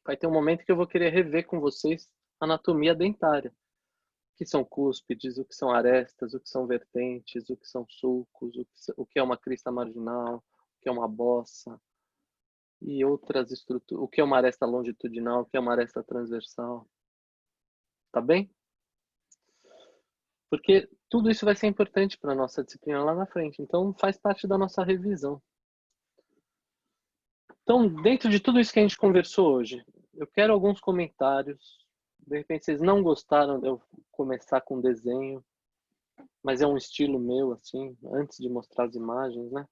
Vai ter um momento que eu vou querer rever com vocês a anatomia dentária. O que são cúspides, o que são arestas, o que são vertentes, o que são sulcos, o que é uma crista marginal, o que é uma bossa e outras estruturas. O que é uma aresta longitudinal, o que é uma aresta transversal. Tá bem? Porque tudo isso vai ser importante para a nossa disciplina lá na frente. Então, faz parte da nossa revisão. Então, dentro de tudo isso que a gente conversou hoje, eu quero alguns comentários. De repente, vocês não gostaram de eu começar com desenho, mas é um estilo meu, assim, antes de mostrar as imagens, né?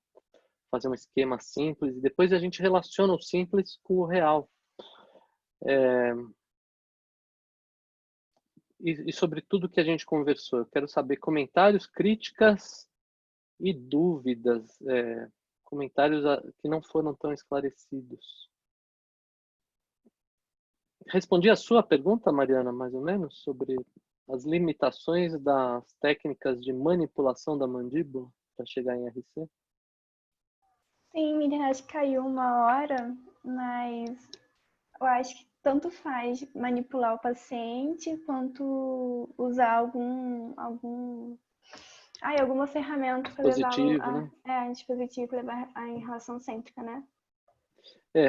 Fazer um esquema simples e depois a gente relaciona o simples com o real. E sobre tudo que a gente conversou, eu quero saber comentários, críticas e dúvidas, comentários que não foram tão esclarecidos. Respondi a sua pergunta, Mariana, mais ou menos, sobre as limitações das técnicas de manipulação da mandíbula para chegar em RC? Sim, menina, acho que caiu uma hora, mas eu acho que tanto faz manipular o paciente quanto usar alguma ferramenta para levar né? dispositivo para levar em relação cêntrica, né?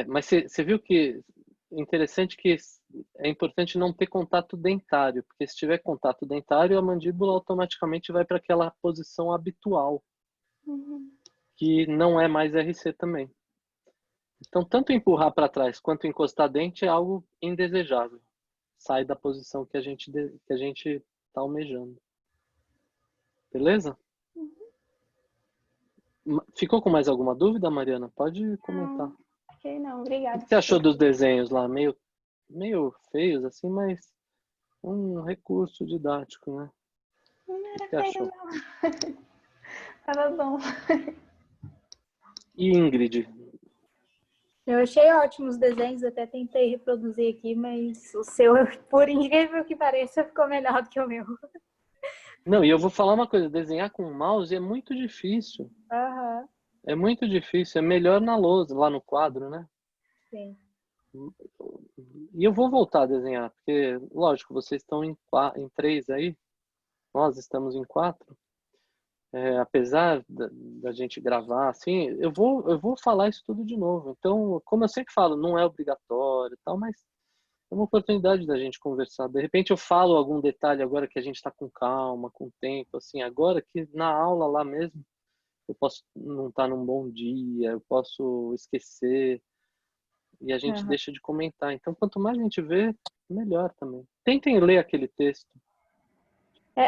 Mas você viu que interessante que é importante não ter contato dentário, porque se tiver contato dentário, a mandíbula automaticamente vai para aquela posição habitual, que não é mais RC também. Então, tanto empurrar para trás quanto encostar dente é algo indesejável. Sai da posição que a gente está almejando. Beleza? Ficou com mais alguma dúvida, Mariana? Pode comentar. Ok, não, obrigada. O que você achou dos desenhos lá? Meio feios, assim, mas um recurso didático, né? Não era feio, não. Tava bom. E Ingrid? Eu achei ótimos os desenhos, até tentei reproduzir aqui, mas o seu, por incrível que pareça, ficou melhor do que o meu. Não, e eu vou falar uma coisa, desenhar com o mouse é muito difícil. É muito difícil, é melhor na lousa, lá no quadro, né? Sim. E eu vou voltar a desenhar, porque, lógico, vocês estão em 3 aí, nós estamos em 4. Apesar da gente gravar, assim, eu vou falar isso tudo de novo. Então, como eu sempre falo, não é obrigatório e tal, mas é uma oportunidade da gente conversar. De repente eu falo algum detalhe agora que a gente está com calma, com tempo, assim, agora que na aula lá mesmo, eu posso não estar num bom dia, eu posso esquecer, e a gente deixa de comentar. Então, quanto mais a gente vê, melhor também. Tentem ler aquele texto.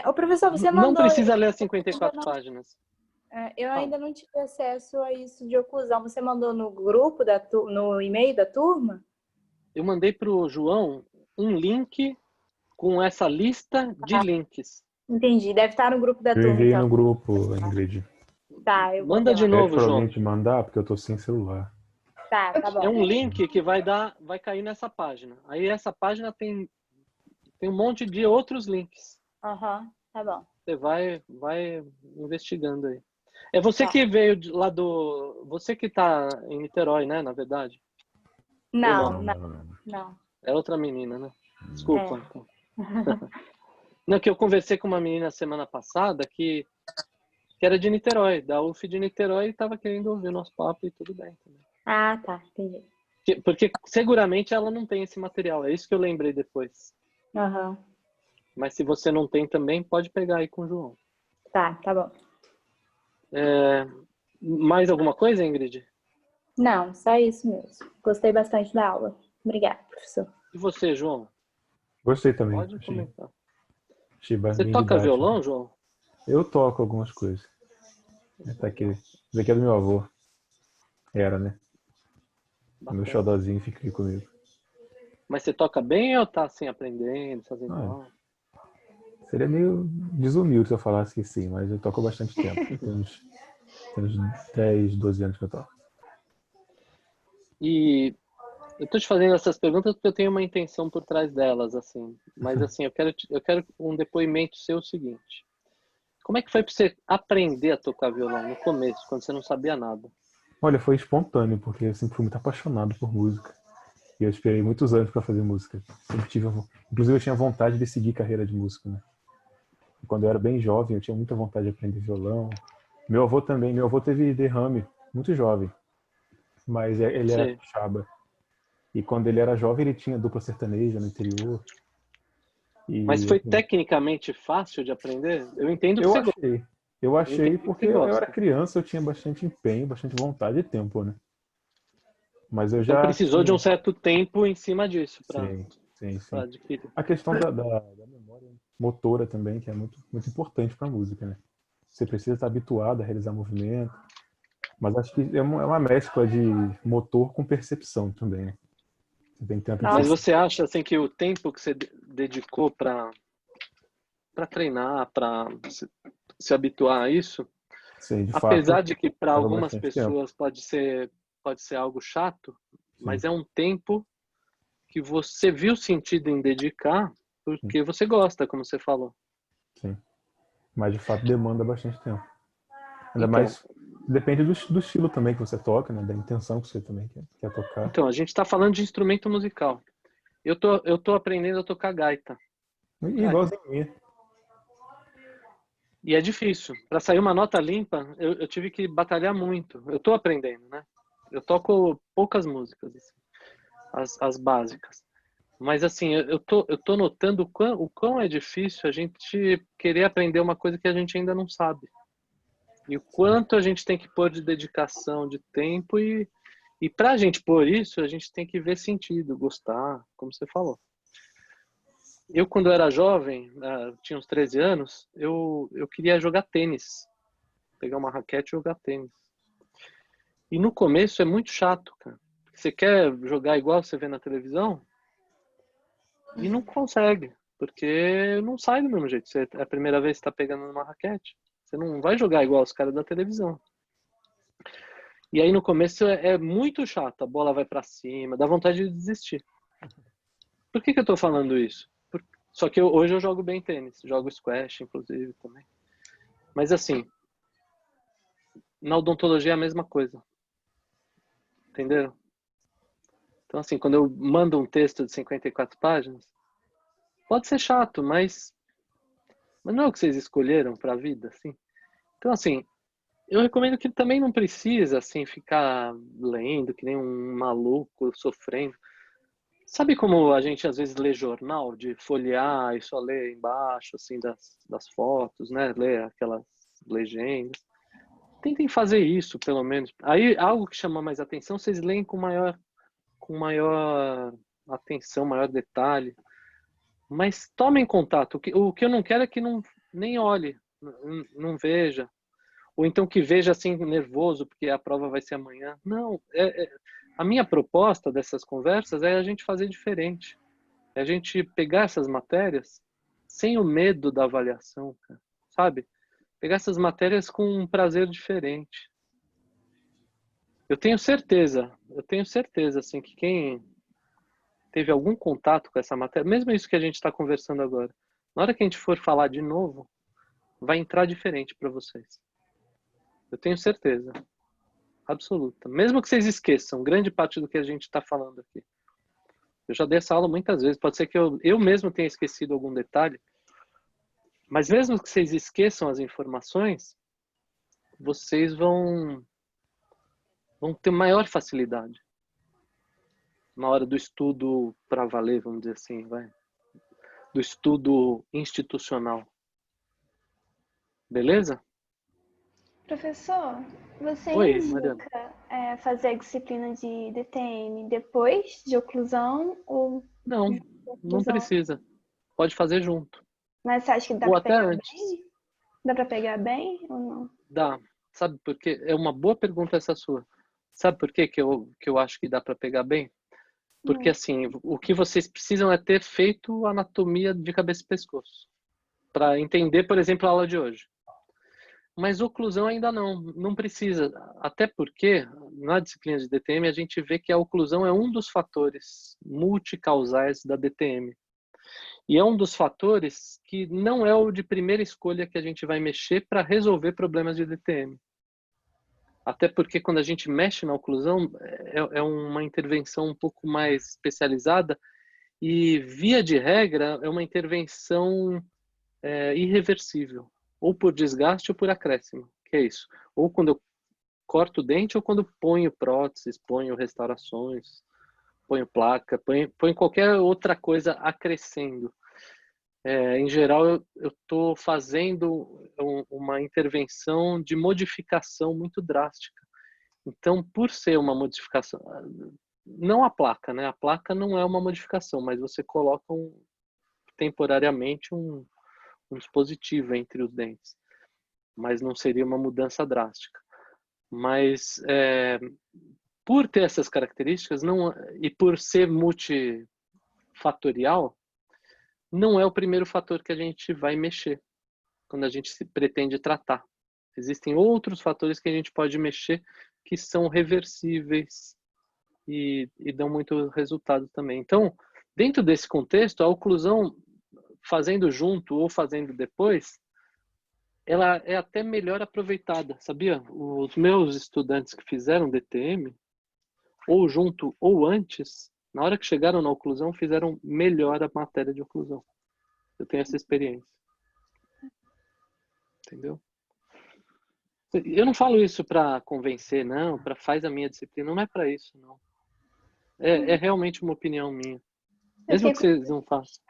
Ô, professor, você mandou... Não precisa ler as 54 páginas. Eu ainda não tive acesso a isso de oclusão. Você mandou no grupo, no e-mail da turma? Eu mandei para o João um link com essa lista de links. Entendi. Deve estar no grupo da Eu turma, enviei no então. grupo, Ingrid. Tá, eu vou Manda ver de lá. novo, Pede pra João. alguém te mandar, porque eu tô sem celular. Tá É um bom. link que vai cair nessa página. Aí essa página tem um monte de outros links. Aham, tá bom. Você vai investigando aí. É você Tá. que veio lá você que tá em Niterói, né, na verdade? Ou Não, não? não. É outra menina, né? Desculpa. É. Então. Não, que eu conversei com uma menina semana passada que era de Niterói, da UF de Niterói, e estava querendo ouvir o nosso papo e tudo bem também. Ah, tá, entendi. Porque seguramente ela não tem esse material, é isso que eu lembrei depois. Aham. Mas se você não tem também, pode pegar aí com o João. Tá bom. Mais alguma coisa, Ingrid? Não, só isso mesmo. Gostei bastante da aula. Obrigada, professor. E você, João? Gostei também. Pode comentar. Achei Você bem toca didático. violão, João? Eu toco algumas coisas. Tá aqui. Isso aqui é do meu avô. Era, né? Bacana. Meu xodózinho fica aqui comigo. Mas você toca bem ou tá assim aprendendo, fazendo Ah, aula? Seria meio desumilde se eu falasse que sim, mas eu toco há bastante tempo. Tem uns 10, 12 anos que eu toco. E eu tô te fazendo essas perguntas porque eu tenho uma intenção por trás delas, assim. Mas assim, eu quero um depoimento seu o seguinte. Como é que foi para você aprender a tocar violão no começo, quando você não sabia nada? Olha, foi espontâneo, porque eu sempre fui muito apaixonado por música. E eu esperei muitos anos para fazer música. Sempre tive, inclusive eu tinha vontade de seguir carreira de músico, né? E quando eu era bem jovem, eu tinha muita vontade de aprender violão. Meu avô também, meu avô teve derrame muito jovem, mas ele era Sim. capixaba. E quando ele era jovem, ele tinha dupla sertaneja no interior. Mas E foi assim, tecnicamente fácil de aprender? Eu entendo que eu você gosta. achei. Eu Eu achei entendo que porque você eu era gosta. criança, eu tinha bastante empenho, bastante vontade e tempo, né? Mas eu Então já precisou de um tinha. certo tempo em cima disso para Sim, sim, sim. adquirir. A questão da memória motora também, que é muito, muito importante para a música, né? Você precisa estar habituado a realizar movimento, mas acho que é uma mescla de motor com percepção também, né? Você tem que ter uma Mas Nossa, percepção. você acha assim que o tempo que você dedicou para treinar, para se habituar a isso, Sim, de fato, apesar de que para leva algumas bastante tempo. pessoas pode ser algo chato, Sim, mas é um tempo que você viu sentido em dedicar sim, porque você gosta, como você falou. sim. Mas de fato demanda bastante tempo. Ainda Então, mais depende do estilo também que você toca, né? Da intenção que você também quer tocar. a gente está falando de instrumento musical. Eu tô aprendendo a tocar gaita. E Gaita. igualzinho a minha. E é difícil. Para sair uma nota limpa, eu tive que batalhar muito. Eu tô aprendendo, né? Eu toco poucas músicas, assim, as básicas. Mas assim, eu tô notando o quão é difícil a gente querer aprender uma coisa que a gente ainda não sabe. E o quanto a gente tem que pôr de dedicação, de tempo e para a gente pôr isso, a gente tem que ver sentido, gostar, como você falou. Eu, quando era jovem, tinha uns 13 anos, eu queria jogar tênis. Pegar uma raquete e jogar tênis. E no começo é muito chato, cara. Você quer jogar igual você vê na televisão e não consegue, porque não sai do mesmo jeito. É a primeira vez que está pegando numa raquete. Você não vai jogar igual os caras da televisão. E aí no começo é muito chato. A bola vai para cima, dá vontade de desistir. Por que eu tô falando isso? Só que hoje eu jogo bem tênis. Jogo squash, inclusive, também. Mas assim, na odontologia é a mesma coisa. Entendeu? Então, assim, quando eu mando um texto de 54 páginas, pode ser chato, mas não é o que vocês escolheram para a vida, assim. Então, assim, eu recomendo que também não precisa, assim, ficar lendo que nem um maluco, sofrendo. Sabe como a gente às vezes lê jornal, de folhear e só lê embaixo, assim, das fotos, né? Ler aquelas legendas. Tentem fazer isso, pelo menos. Aí, algo que chama mais atenção, vocês leem com maior atenção, maior detalhe. Mas tomem contato. O que eu não quero é que não nem olhe, não veja. Ou então que veja assim nervoso, porque a prova vai ser amanhã. Não, a minha proposta dessas conversas é a gente fazer diferente. É a gente pegar essas matérias sem o medo da avaliação, cara, sabe? Pegar essas matérias com um prazer diferente. Eu tenho certeza, assim, que quem teve algum contato com essa matéria, mesmo isso que a gente está conversando agora, na hora que a gente for falar de novo, vai entrar diferente para vocês. Eu tenho certeza. Absoluta. Mesmo que vocês esqueçam grande parte do que a gente está falando aqui. Eu já dei essa aula muitas vezes. Pode ser que eu mesmo tenha esquecido algum detalhe. Mas mesmo que vocês esqueçam as informações, vocês vão ter maior facilidade na hora do estudo para valer, vamos dizer assim, vai. Do estudo institucional. Beleza? Professor, você Oi, Mariana. indica fazer a disciplina de DTM depois de oclusão ou Não, de não oclusão? precisa. Pode fazer junto. Mas você acha que dá Ou para até pegar antes. bem? Dá para pegar bem ou não? Dá. Sabe por quê? É uma boa pergunta essa sua. Sabe por quê que eu acho que dá para pegar bem? Porque assim, o que vocês precisam é ter feito anatomia de cabeça e pescoço. Para entender, por exemplo, a aula de hoje. Mas oclusão ainda não precisa. Até porque, na disciplina de DTM, a gente vê que a oclusão é um dos fatores multicausais da DTM. E é um dos fatores que não é o de primeira escolha que a gente vai mexer para resolver problemas de DTM. Até porque quando a gente mexe na oclusão, é uma intervenção um pouco mais especializada e, via de regra, é uma intervenção irreversível. Ou por desgaste ou por acréscimo, que é isso. Ou quando eu corto o dente ou quando ponho próteses, ponho restaurações, ponho placa, ponho qualquer outra coisa acrescendo. Em geral, eu estou fazendo uma intervenção de modificação muito drástica. Então, por ser uma modificação, não a placa, né? A placa não é uma modificação, mas você coloca temporariamente um dispositivo entre os dentes, mas não seria uma mudança drástica. Mas por ter essas características e por ser multifatorial, não é o primeiro fator que a gente vai mexer quando a gente se pretende tratar. Existem outros fatores que a gente pode mexer que são reversíveis e dão muito resultado também. Então, dentro desse contexto, a oclusão, fazendo junto ou fazendo depois, ela é até melhor aproveitada, sabia? Os meus estudantes que fizeram DTM, ou junto ou antes, na hora que chegaram na oclusão, fizeram melhor a matéria de oclusão. Eu tenho essa experiência. Entendeu? Eu não falo isso para convencer, não, para faz a minha disciplina, não é para isso, não. É realmente uma opinião minha. Mesmo que vocês não façam.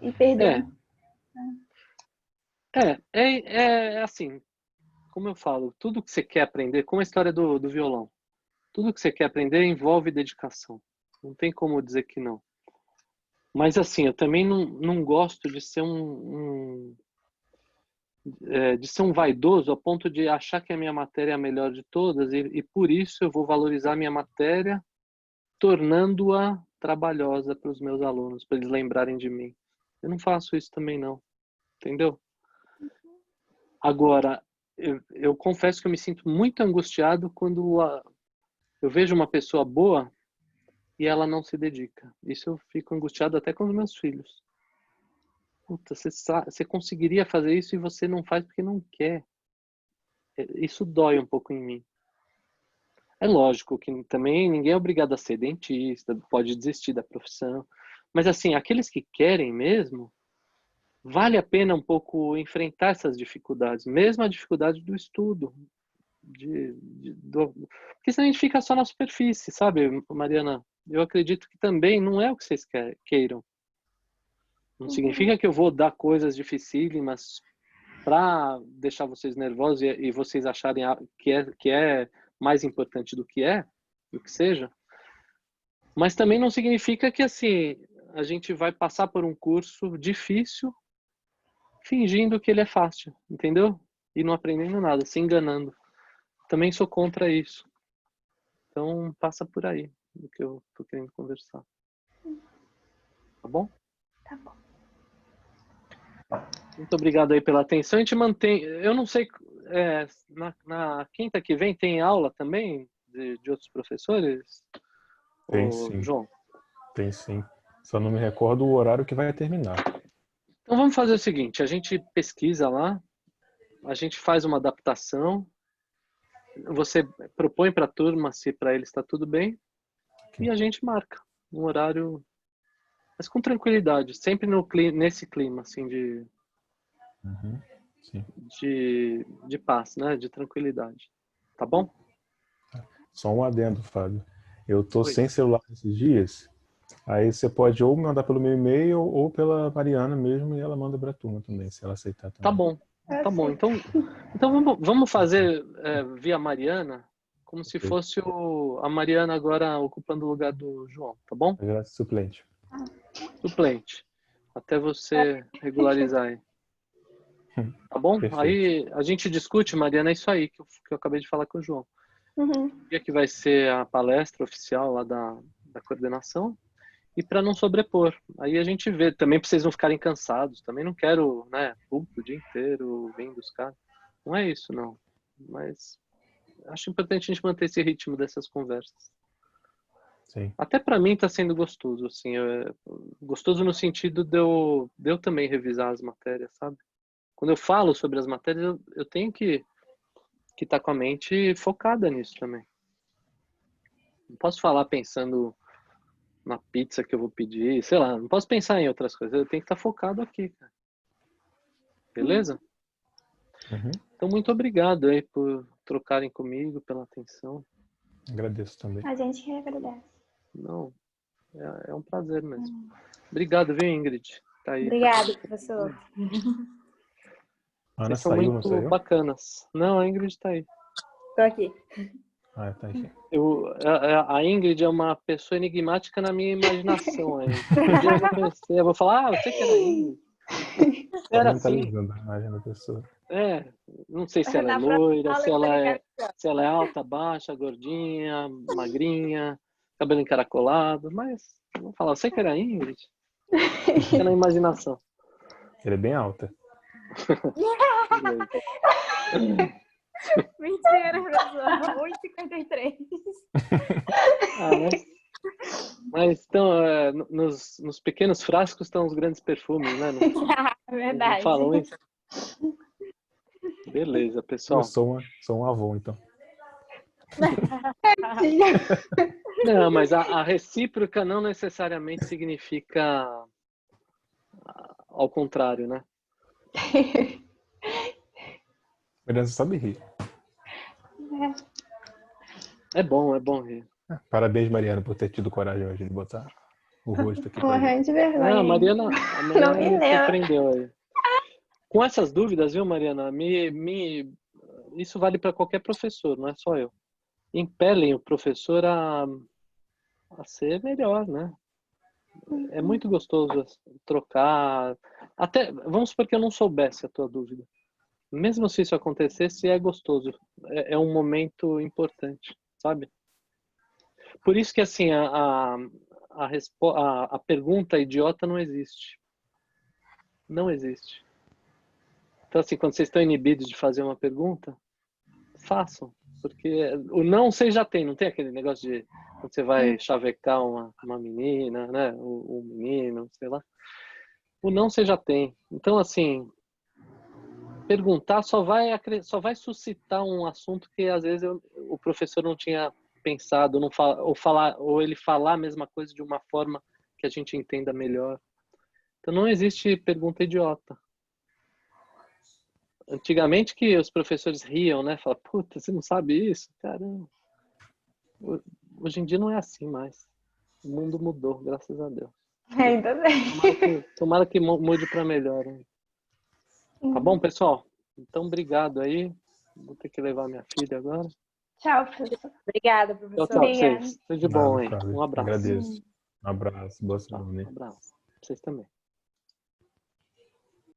E perdeu. É assim, como eu falo, tudo que você quer aprender, como a história do violão, tudo que você quer aprender envolve dedicação. Não tem como dizer que não. Mas assim, eu também não gosto de ser de ser um vaidoso a ponto de achar que a minha matéria é a melhor de todas e por isso eu vou valorizar a minha matéria, tornando-a trabalhosa para os meus alunos, para eles lembrarem de mim. Eu não faço isso também não, entendeu? Agora, eu confesso que eu me sinto muito angustiado quando eu vejo uma pessoa boa e ela não se dedica. Isso eu fico angustiado até com os meus filhos. Puta, você conseguiria fazer isso e você não faz porque não quer. Isso dói um pouco em mim. É lógico que também ninguém é obrigado a ser dentista, pode desistir da profissão. Mas assim, aqueles que querem mesmo, vale a pena um pouco enfrentar essas dificuldades, mesmo a dificuldade do estudo. Porque senão a gente fica só na superfície, sabe, Mariana? Eu acredito que também não é o que vocês queiram. Não significa que eu vou dar coisas dificílimas para deixar vocês nervosos e vocês acharem que é mais importante do que seja. Mas também não significa que assim a gente vai passar por um curso difícil fingindo que ele é fácil, entendeu? E não aprendendo nada, se enganando. Também sou contra isso. Então passa por aí do que eu tô querendo conversar. Tá bom? Tá bom. Muito obrigado aí pela atenção. A gente mantém. Eu não sei, na quinta que vem tem aula também de outros professores? Tem Ô, sim, João? tem sim. Só não me recordo o horário que vai terminar. Então vamos fazer o seguinte: a gente pesquisa lá, a gente faz uma adaptação, você propõe para a turma se para eles está tudo bem, Ok. e a gente marca um horário, mas com tranquilidade, sempre nesse clima assim Uhum. Sim. de paz, né? De tranquilidade. Tá bom? Só um adendo, Fábio. Eu tô Oi. sem celular esses dias. Aí você pode ou mandar pelo meu e-mail ou pela Mariana mesmo e ela manda pra turma também, se ela aceitar Tá também. bom, Eu tá bom. sei. Então vamos fazer via Mariana, como se Ok. fosse a Mariana agora ocupando o lugar do João, tá bom? Ela é suplente. Suplente. Até você regularizar aí. Tá bom? Perfeito. Aí a gente discute, Mariana, é isso aí que eu acabei de falar com o João. Uhum. O dia que vai ser a palestra oficial lá da coordenação. E para não sobrepor. Aí a gente vê, também para vocês não ficarem cansados. Também não quero, né, público o dia inteiro vindo os caras. Não é isso, não. Mas acho importante a gente manter esse ritmo dessas conversas. Sim. Até para mim está sendo gostoso, assim, gostoso no sentido de eu também revisar as matérias, sabe? Quando eu falo sobre as matérias, eu tenho que estar com a mente focada nisso também. Não posso falar pensando na pizza que eu vou pedir, sei lá, não posso pensar em outras coisas, eu tenho que estar focado aqui, cara. Beleza? Uhum. Então, muito obrigado aí por trocarem comigo, pela atenção. Agradeço também. A gente que agradece. Não, é um prazer mesmo. Obrigado, viu, Ingrid? Tá aí. Obrigada, professor. Ana Vocês são saiu, não muito saiu? bacanas. Não, a Ingrid tá aí. Tô aqui. Ah, tá aqui. A Ingrid é uma pessoa enigmática na minha imaginação aí. Um dia eu vou conhecer, eu vou falar, você que era a Ingrid? Só Era assim. mentalizando a imagem da pessoa. Não sei se ela é Na próxima loira, aula eu vou ligar. se ela é alta, baixa, gordinha, magrinha, cabelo encaracolado, mas eu vou falar, você que era a Ingrid? É na imaginação. Ela é bem alta. Beleza. Mentira, professor. 1,53. Mas então, nos pequenos frascos estão os grandes perfumes, né? Não Verdade. falam isso? Beleza, Eu pessoal. sou um avô, então. Não, mas a recíproca não necessariamente significa ao contrário, né? Mariana, você sabe rir. É bom rir. Parabéns, Mariana, por ter tido coragem hoje de botar o rosto aqui pra gente. Morrendo de vergonha. Não, a Mariana Não me me lembro. surpreendeu aí. Com essas dúvidas, viu, Mariana? Isso vale para qualquer professor, não é só eu. Impelem o professor a ser melhor, né? É muito gostoso trocar. Até, vamos supor que eu não soubesse a tua dúvida. Mesmo se isso acontecesse, é gostoso. É um momento importante, sabe? Por isso que, assim, a pergunta idiota não existe. Não existe. Então, assim, quando vocês estão inibidos de fazer uma pergunta, façam. Porque o não vocês já tem, não tem aquele negócio de quando você vai chavecar uma menina, né? Um menino, sei lá. O não você já tem. Então, assim, perguntar só vai suscitar um assunto que às vezes o professor não tinha pensado, não fala, ou ele falar a mesma coisa de uma forma que a gente entenda melhor. Então não existe pergunta idiota. Antigamente que os professores riam, né? Falavam, puta, você não sabe isso? Caramba. Hoje em dia não é assim mais. O mundo mudou, graças a Deus. Ainda bem. Tomara que mude para melhor. Hein? Tá bom, pessoal? Então, obrigado aí. Vou ter que levar minha filha agora. Tchau, professor. Obrigada, Tchau, professor. tchau pra Obrigada. vocês. Tudo de bom Nada, aí. Fábio. Um abraço. Agradeço. Um abraço. Boa Tchau. semana. Um abraço. Pra vocês também.